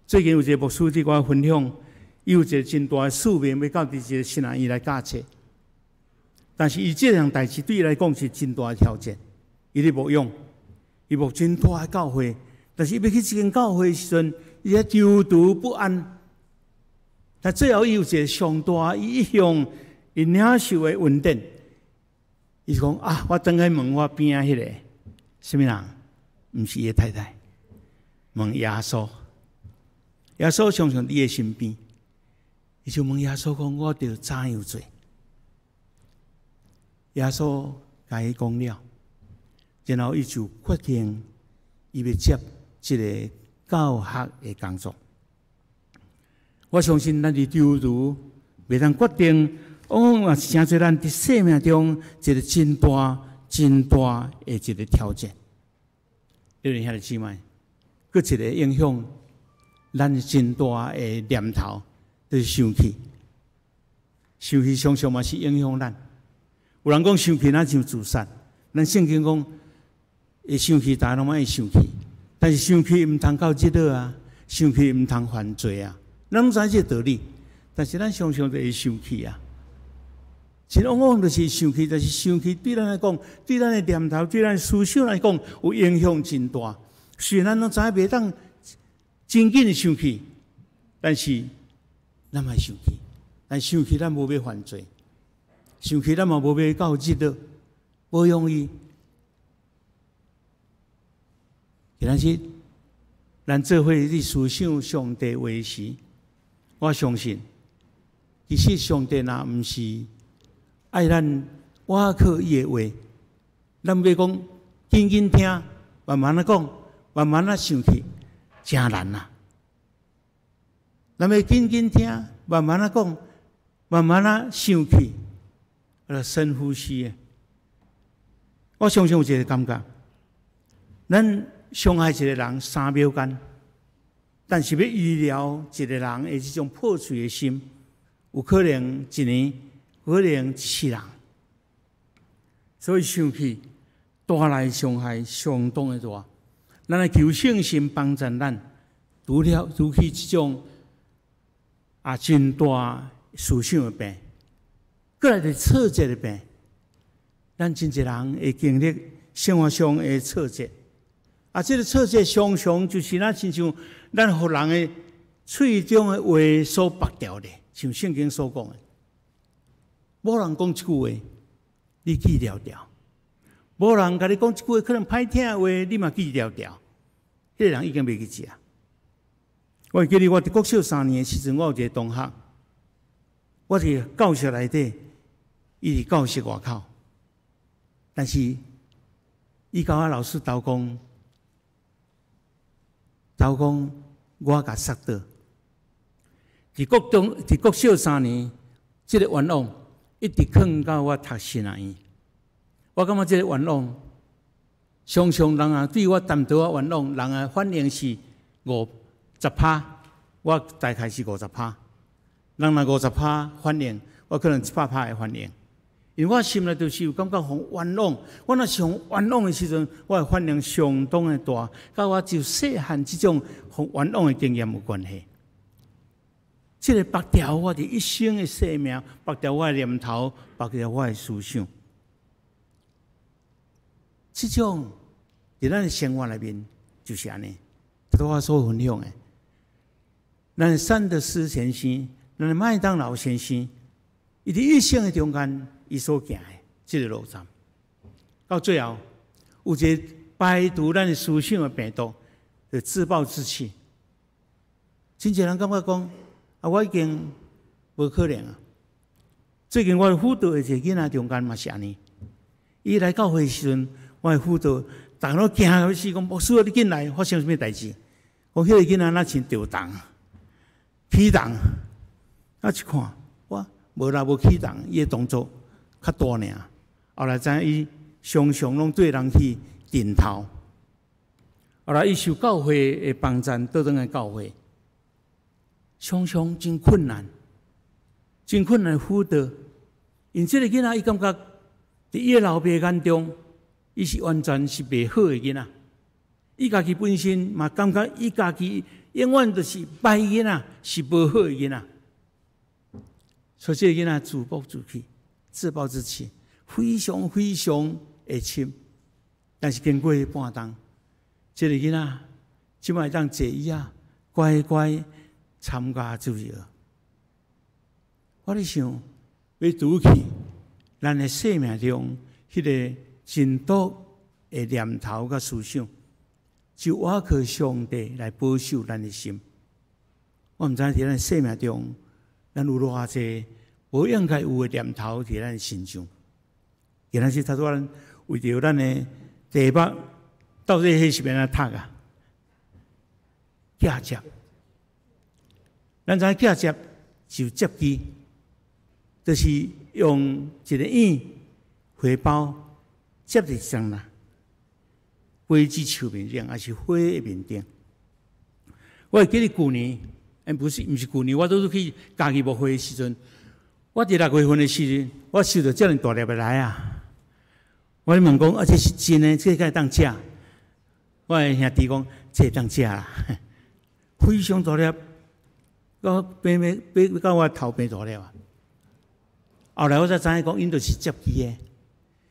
Speaker 3: 最近有一个牧师伫我分享，伊有一个真大的使命，要到伫一个新南伊来教册。但是伊这样代志对伊来讲是真大的挑战。伊咧牧养，伊牧真大的教会，但是伊要去这间教会的时阵，伊咧丢毒不安。但最后伊有一个上大，伊一向伊领受的稳定。伊讲啊，我等下问我边仔迄个什么人，毋是伊太太，问耶稣。耶稣常常伫伊身边，伊就问耶稣讲：我着怎样做？耶稣甲伊讲了，然后伊就决定伊要接这个教学的工作。我相信咱伫基督袂当决定，也是诚侪咱伫生命中一个真大、真大的一个挑战。你哋兄弟姊妹，佫一个影响咱真大的念头，就是生气。生气常常嘛是影响咱。有人讲生气那像自杀，咱圣经讲会生气，大家拢爱生气，但是生气毋通到这落啊，生气毋通犯罪啊。咱拢知这道理，但是咱常常就会生气啊。其实往往就是生气，但是生气对咱来讲，对咱的念头、对咱的思想来讲，有影响真大。虽然咱拢知袂当真紧的生气，但是咱爱生气。但生气咱无要犯罪，生气咱嘛无要到这落，无容易。今仔日咱做伙去思想上帝话时，我相信，其实上帝若毋是爱咱瓦靠伊的话，咱要讲紧紧听，慢慢讲，慢慢想去，真难啊！咱要紧紧听，慢慢讲，慢慢想去，深呼吸。我常常有一个感觉，咱伤害一个人3秒间，但是要医疗一个人的这种破碎的心，有可能1年，有可能1世人。所以想起带来伤害相当的大，咱来求圣心帮助咱，除去这种真大思想的病，过来就挫折的病，咱真侪人会经历生活上的挫折。这个挫折常常就是亲像咱互人的喙中的话所拔掉的，像圣经所讲的，无人讲一句话，你记了了；无人甲你讲一句话，可能歹听的话，你嘛记了了。迄个人已经袂记啊。我会记得我伫国小3年的时阵，我有一个同学，我伫教室内底，伊伫教室外口，但是伊甲我老师斗讲，我甲杀倒。伫国小3年，这个愿望一直藏到我读神学院。我感觉这个愿望，常常人对我谈到我愿望，人反应是50%，我大概是50%。人若50%反应，我可能100%的反应。因为我心内就是有感觉互冤枉，我若是互冤枉的时阵，我的反应相当的大，甲我就细汉这种互冤枉的经验有关系。这个拔掉我的一生的生命，拔掉我的念头，拔掉我的思想。这种在咱的生活里面就是安尼，这是我所分享的。咱的善德师先生，咱的麦当劳先生，伊伫一生的中间，伊所行的这个路站，到最后有一个排除咱的思想的病毒，就自暴自弃。真侪人感觉讲，我已经无可能啊。最近我辅导的一个囡仔中间嘛是安尼，伊来教会的时阵，我的辅导，大家都惊到死，讲牧师你进来发生什么代志？我迄个囡仔那像吊动、起动，一看，我无啦无起动，伊的动作较大尔。后来知伊常常拢对人去点头。后来伊受教会的帮助，倒转来教会，常常真困难的辅导。因这个囡仔，伊感觉伫伊的老爸眼中，伊是完全是袂好的囡仔。伊家己本身嘛感觉伊家己永远都是歹囡仔，是无好的囡仔。所以这个囡仔自暴自弃，非常非常的深。但是经过半冬，这个囡仔即摆当坐椅啊，乖乖参加主日。我咧想，要拄去咱的生命中迄个真毒的念头甲思想，就倚靠上帝来保守咱的心。我毋知伫咱生命中，咱有偌济无应该有的念头伫咱心上。今仔日他说咱为着咱的题目，到底迄是要安怎读啊？嫁接，咱知嫁接就接机，就是用一个碗花包接伫上啦，花枝树面顶，还是花的面顶。我会记得去年，不是去年，我都去家己牧会的时阵，我伫6月份的时阵，我收到遮尔大粒的来啊！我咧问讲，这是真的，这个当食？我的兄弟讲，这当食啦，非常大粒，比到我头边大粒啊！后来我才知影讲，因就是接机的，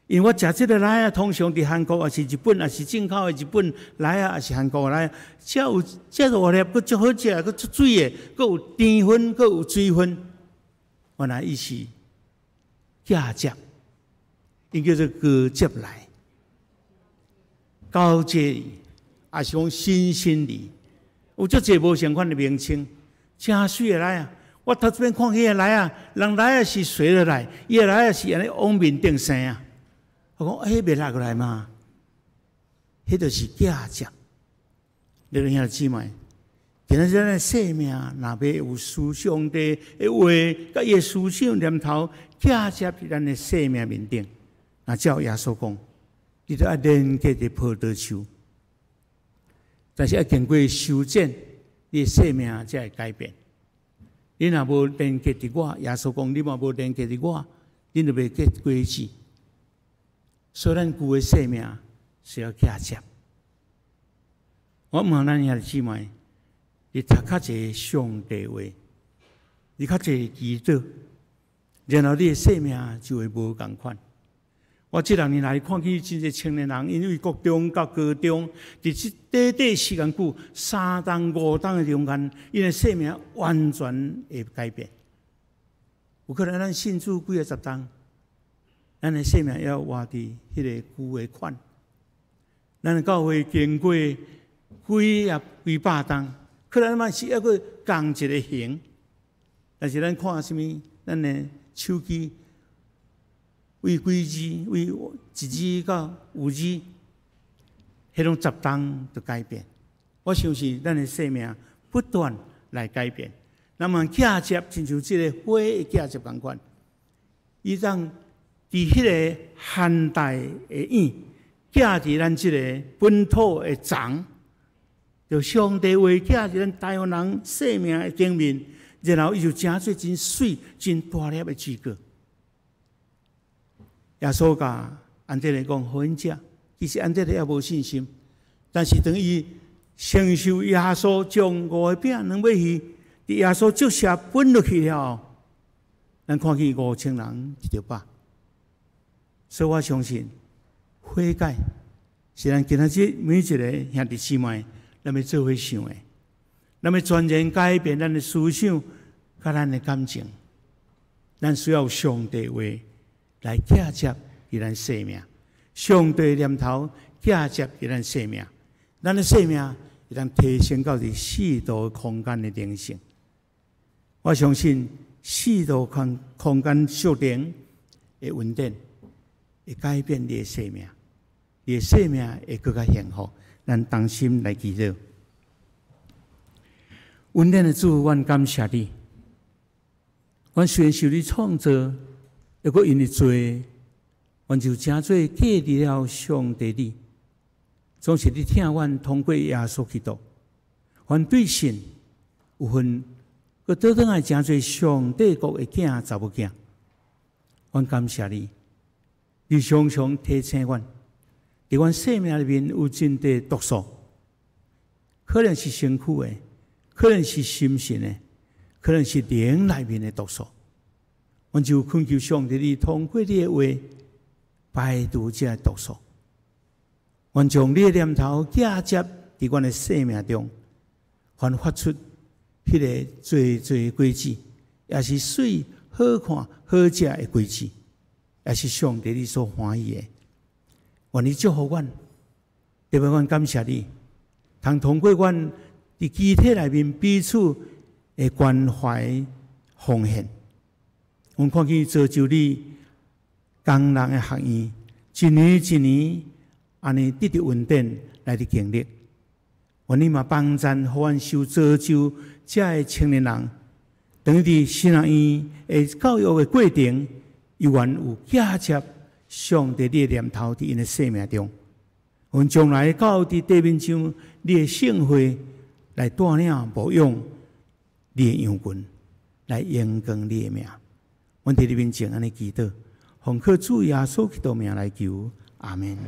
Speaker 3: 因为我食这个来啊，通常伫韩国也是日本，也是进口的日本来啊，也是韩国来，这有这大粒，佫足好食，佫足水的，佫有甜分，佫有水分。原来伊是嫁接。伊叫做高接来，高接里，也是讲新心里，有足侪无相款的名称，真水的来啊！我头一遍看迄个来啊，人来啊是随了来，伊个来啊是安尼往面顶生啊。我讲，迄袂落过来嘛？迄就是假借。你哋兄弟姊妹，今仔咱的生命若要有思上帝的话，甲伊的思想念头假接伫咱的生命面顶，那照耶稣讲，你都要连接伫葡萄树，但是要经过修剪，你的生命才会改变。你若无连接伫我，耶稣讲，你若无连接伫我，你就袂结果子。所以咱旧的生命是要假接。我问咱兄弟姊妹，你读较侪上帝话，你较侪祈祷，然后你的生命就会无共款。我这2年来看见真侪青年人，因为国中到高中，伫这短时间久3冬5冬的中间，因的生命完全会改变。有可能咱信主几个10冬，咱的生命要活伫迄个旧的款。咱的教会经过几百冬，可能嘛是抑个共一个形，但是咱看什么？咱的手机为几字，为1字到5字，迄种10冬就改变。我相信咱的生命不断来改变。那么假接亲像这个花的假接同款，伊当伫迄个现代的影，假伫咱这个本土的长。就上帝话寄伫咱台湾人生命的顶面，然后伊就真做真水、真大粒的水果。耶稣甲安德烈讲好因食，其实安德烈也无信心，但是等于承受耶稣将5个饼2尾鱼，伫耶稣足下分落去了后，咱看见5000人一条饱。所以我相信悔改是咱今仔日每一个兄弟姊妹。咱要做伙想的，咱要全然改变咱的思想，甲咱的感情。咱需要上帝话来嫁接伫咱生命，上帝念头嫁接伫咱生命，咱的生命会当提升到伫4度空间的灵性。我相信4度空间属灵的稳定，会改变你的生命，你的生命会更加幸福。咱同心来祈祷，恩典的主，阮感谢你。阮虽然受你创造，又搁因你罪，阮就真做隔离了上帝你。总是你听阮通过耶稣基督，阮对神有份，搁倒转来真做上帝国的囝查某囝。阮感谢你，你常常提醒阮。伫阮生命里面有真侪毒素，可能是身躯的，可能是心神的，可能是灵里面的毒素。阮就恳求上帝，你通过你的话排除这些毒素。阮将你的念头嫁接伫阮的生命中，阮发出迄个最果子，也是水好看好食的果子，也是上帝你所欢喜的。愿你祝福阮，特别阮感谢你，通过阮伫肢体内面彼此的关怀奉献。阮看见造就你工人的学院，一年一年安尼得到稳定来伫经历。愿你嘛帮赞，互阮受造就这的青年人，等于伫新学院的教育的过程，依然有嫁接。上帝你的念头伫因的生命中，阮将来到伫地面上，你的圣会来带领牧养你的羊群，来荣光你的名。阮伫你面前安尼祈祷，奉靠主耶稣基督名来求，阿门。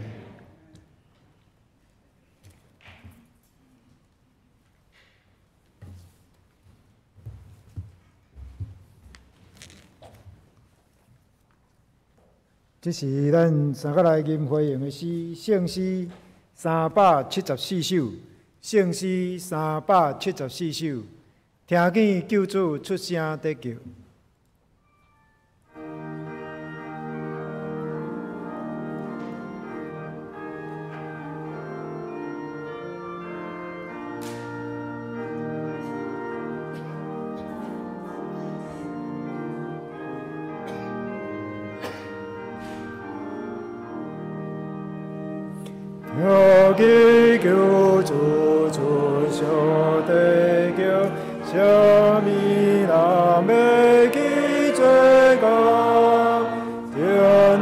Speaker 2: 这是咱三个来吟回应的诗，圣诗374首，圣诗374首，听见救主出声得救。妙祈求主存小地球，什么人要去做工？天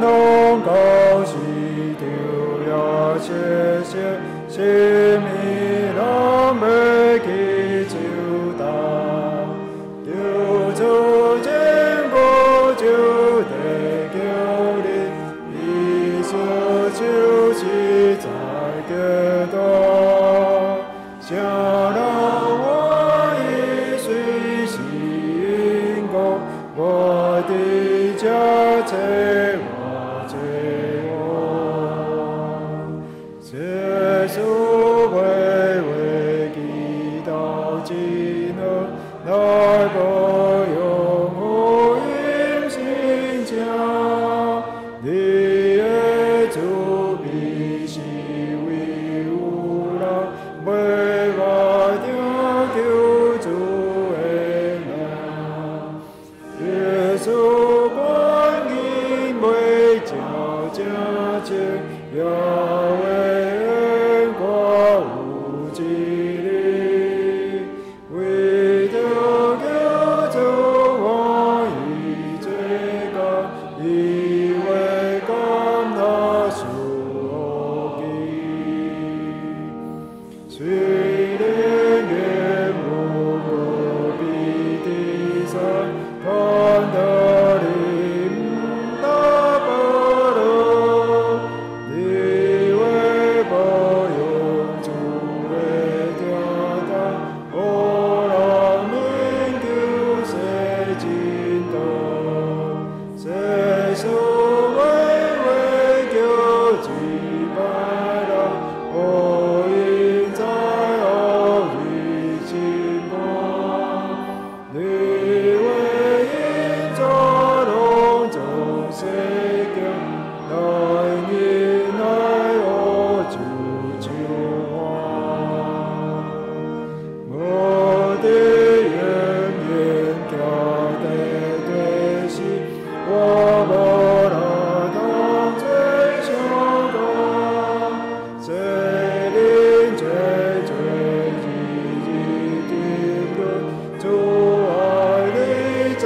Speaker 2: 龙高是着了切切，什么人要去手打？就出千古就地球里，意思就是在给多，谁人我已随是因果，我的家在我在我，耶稣为祈祷之乐，来保佑我因心家，你的主必是为有人为我着救主的名，耶稣观音为教家情，要为恩挂无极力，为着救主我已最高，以为感那属基。虽然夜幕不必地上，看得林大波罗，你为保佑主的家当，我让民救世尽头，世俗为救几百人，我因在我里心光，你为因作龙众世间，来年来我主救我，我的愿言交的对视，我无了当最小个，谁领最日的主爱你在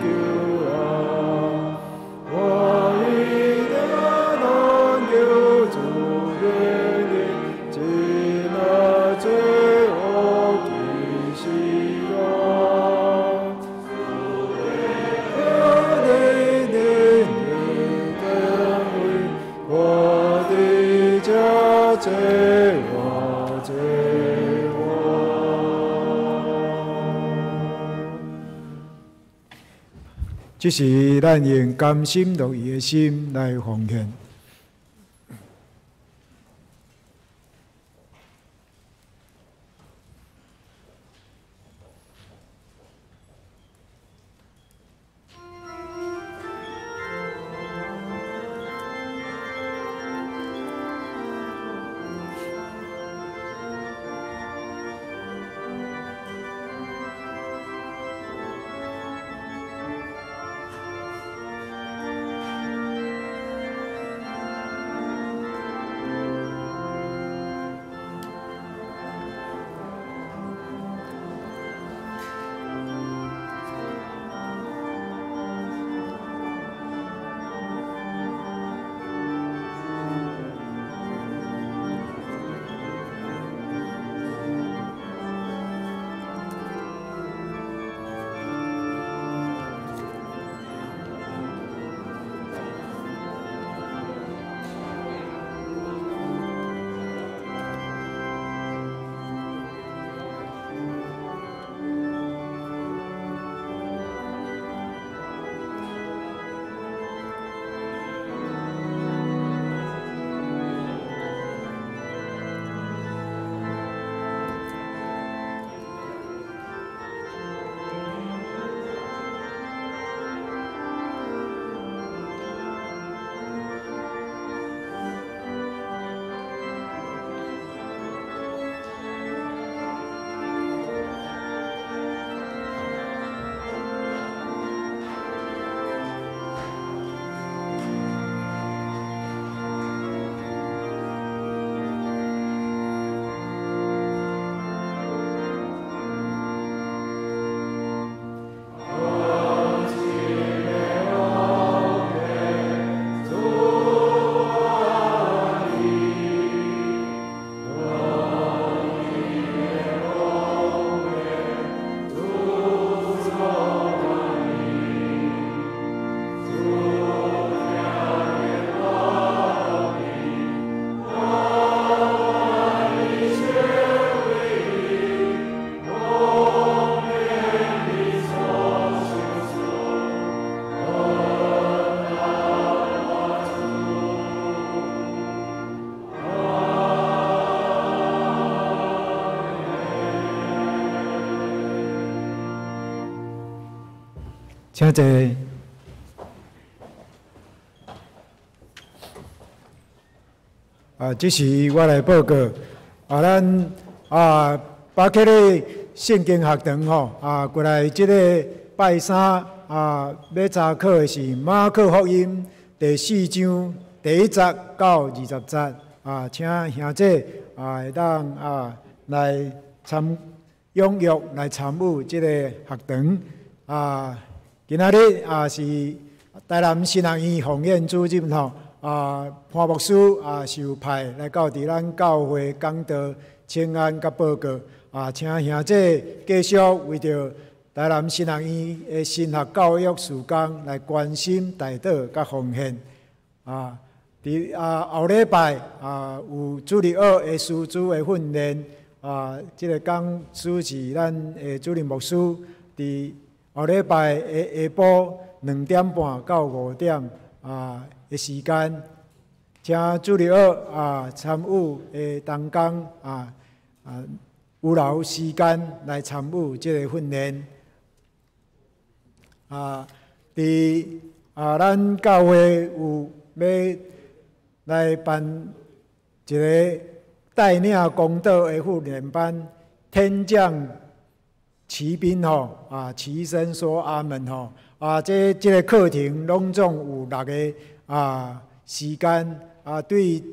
Speaker 2: 救啊！我一定能救主愿意，只那最后的希望。我的家在我在我，这是咱用甘心乐意的心来奉献。请坐。这是我来报告。咱巴克的圣经学堂吼，过来这个拜三要查考的是马可福音第4章第1节到20节。请兄姐会当来踊跃来参与这个学堂。今仔日是台南新学院奉献主任吼。潘牧师受派来到咱教会讲道请安甲报告。请兄姐继续为着台南新学院的神学教育事工来关心代祷甲奉献。后礼拜有主日学的师资的训练。这个讲主是咱的主任牧师。伫后礼拜的下晡2点半到5点的时间，请主日学参与的同工有留时间来参与这个训练。伫咱教会有要来办一个带领公道的训练班，天降奇兵齐声说阿门这个课程拢总有6个时间对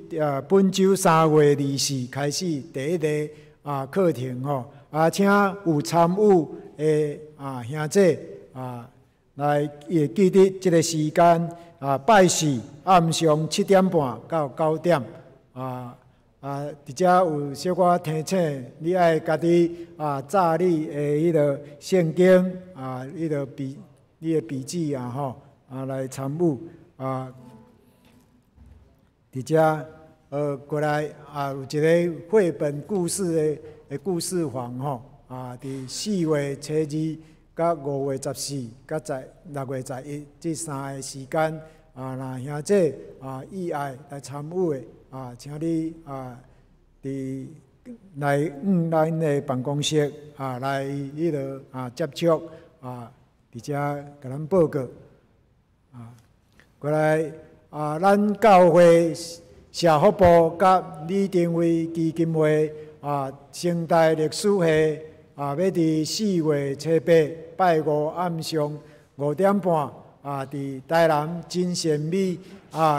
Speaker 2: 本周3月24开始第1个课程请有参与的兄姐来会记得这个时间拜四暗上7点半到9点伫遮有小可提醒，你爱家己早你的迄个圣经你的笔记来参与伫遮过来有一个绘本故事的故事房伫4月初2甲5月14甲6月11这3个时间若兄姐意爱来参与的。请你伫来咱的办公室来迄落接触伫遮甲咱报告过来咱教会社福部甲李定伟基金会生态历史系要伫4月初8拜5暗上5点半伫台南真善美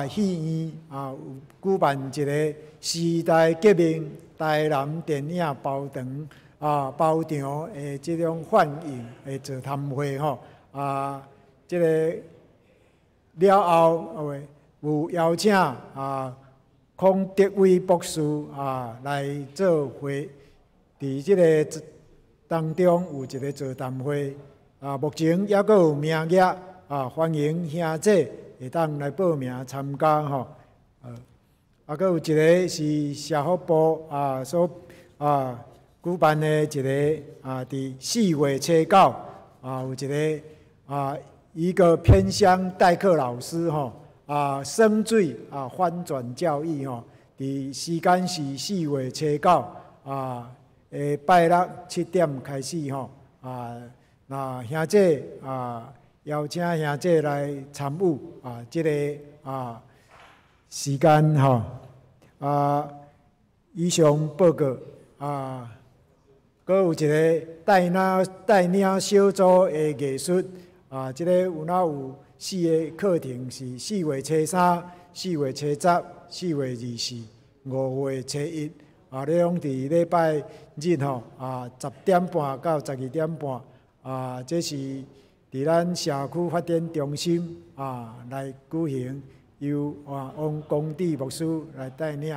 Speaker 2: 戏院有举办一个时代革命台南电影包场的这种放映的座谈会这个了后有邀请孔德伟博士来做会，伫这个当中有一个座谈会目前还阁有名额欢迎兄姐会当来报名参加阁有一个是社福部所举办的一个伫4月初9有一个一个偏乡代课老师升水翻转教育伫时间是4月初9拜六7点开始那兄姐邀请兄姐来参与这个时间以上报告阁有一个带领小组的艺术这个有4个课程是4月初3、4月初10、4月24、5月初1你拢伫礼拜日10点半到12点半这是伫咱社区发展中心来举行，由王公智牧师来带领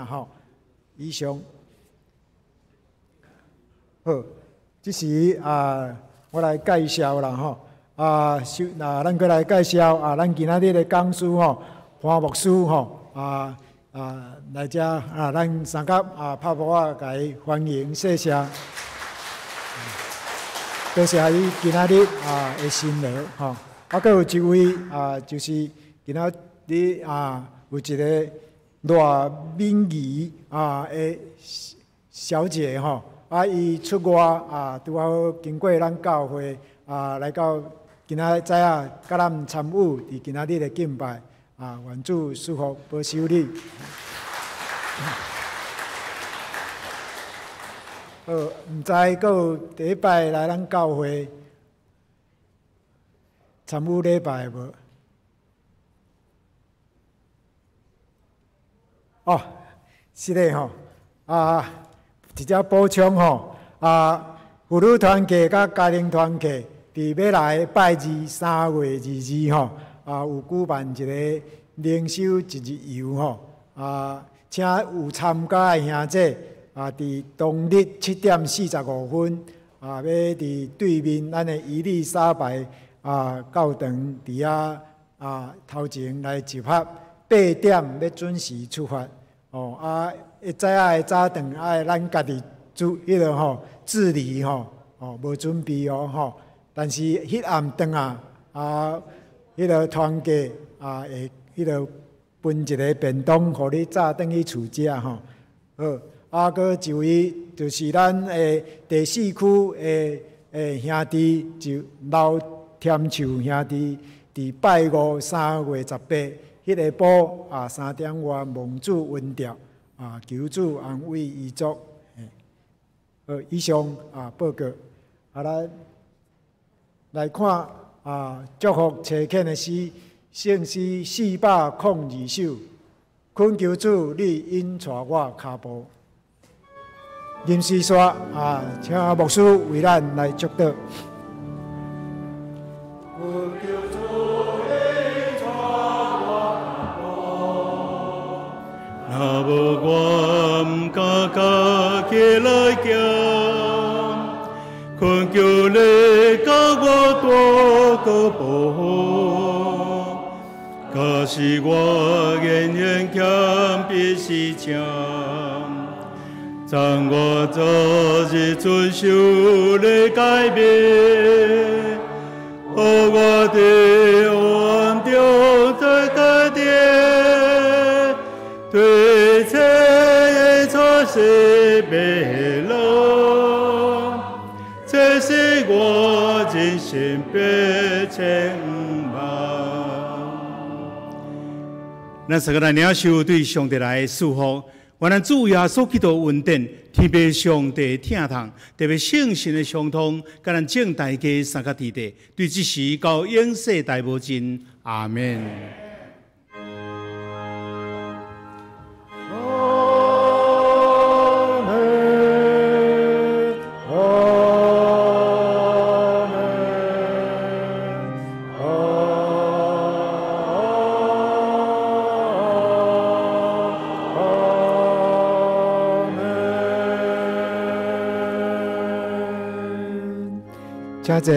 Speaker 2: 以上好，这是我来介绍啦咱过来介绍咱今仔日的讲师潘牧师来遮咱三甲拍鼓甲伊欢迎，谢谢。多谢伊今仔日的辛劳阁有一位就是今仔日有一个赖敏仪的小姐伊出外拄好经过咱教会来到今仔知影甲咱参与伫今仔日的敬拜愿主祝福保守你。毋知佫有第一摆来咱教会参与礼拜无？哦，是嘞吼，一只补充吼，妇女团契甲家庭团契伫要来拜23月22吼，有举办一个灵修一日游吼，请有参加的兄弟伫当日7点45分要伫对面咱的伊丽莎白教堂伫遐头前来集合，8点要准时出发。会知影的早顿咱家己迄个吼治理吼，无准备吼。但是迄暗顿迄个团契会迄个分一个便当，互你早转去厝食吼。好，佫一位就是咱的第4区的兄弟，就老添树兄弟，伫拜5 3月18。迄个晡3点外蒙主温调求主安慰遗族。以上报告。来看祝福车恳的诗，圣诗402首。恳求主，你引带我脚步。临时说请牧师为咱来祝祷。
Speaker 3: 若无我毋敢家己来行，恳求你甲我大个保护，假使我仍然欠必是强，让我早日遵守你改变，我的安中在改变。对这一错是别了，这是我真心别称望。咱三个来领受对上帝来的祝福，愿咱主耶稣基督恩典、天父上帝疼痛，特别圣神的相通，甲咱正大家三个地地，对这时到永世大无尽。阿门。
Speaker 2: 请坐。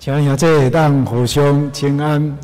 Speaker 2: 请兄弟当互相请安。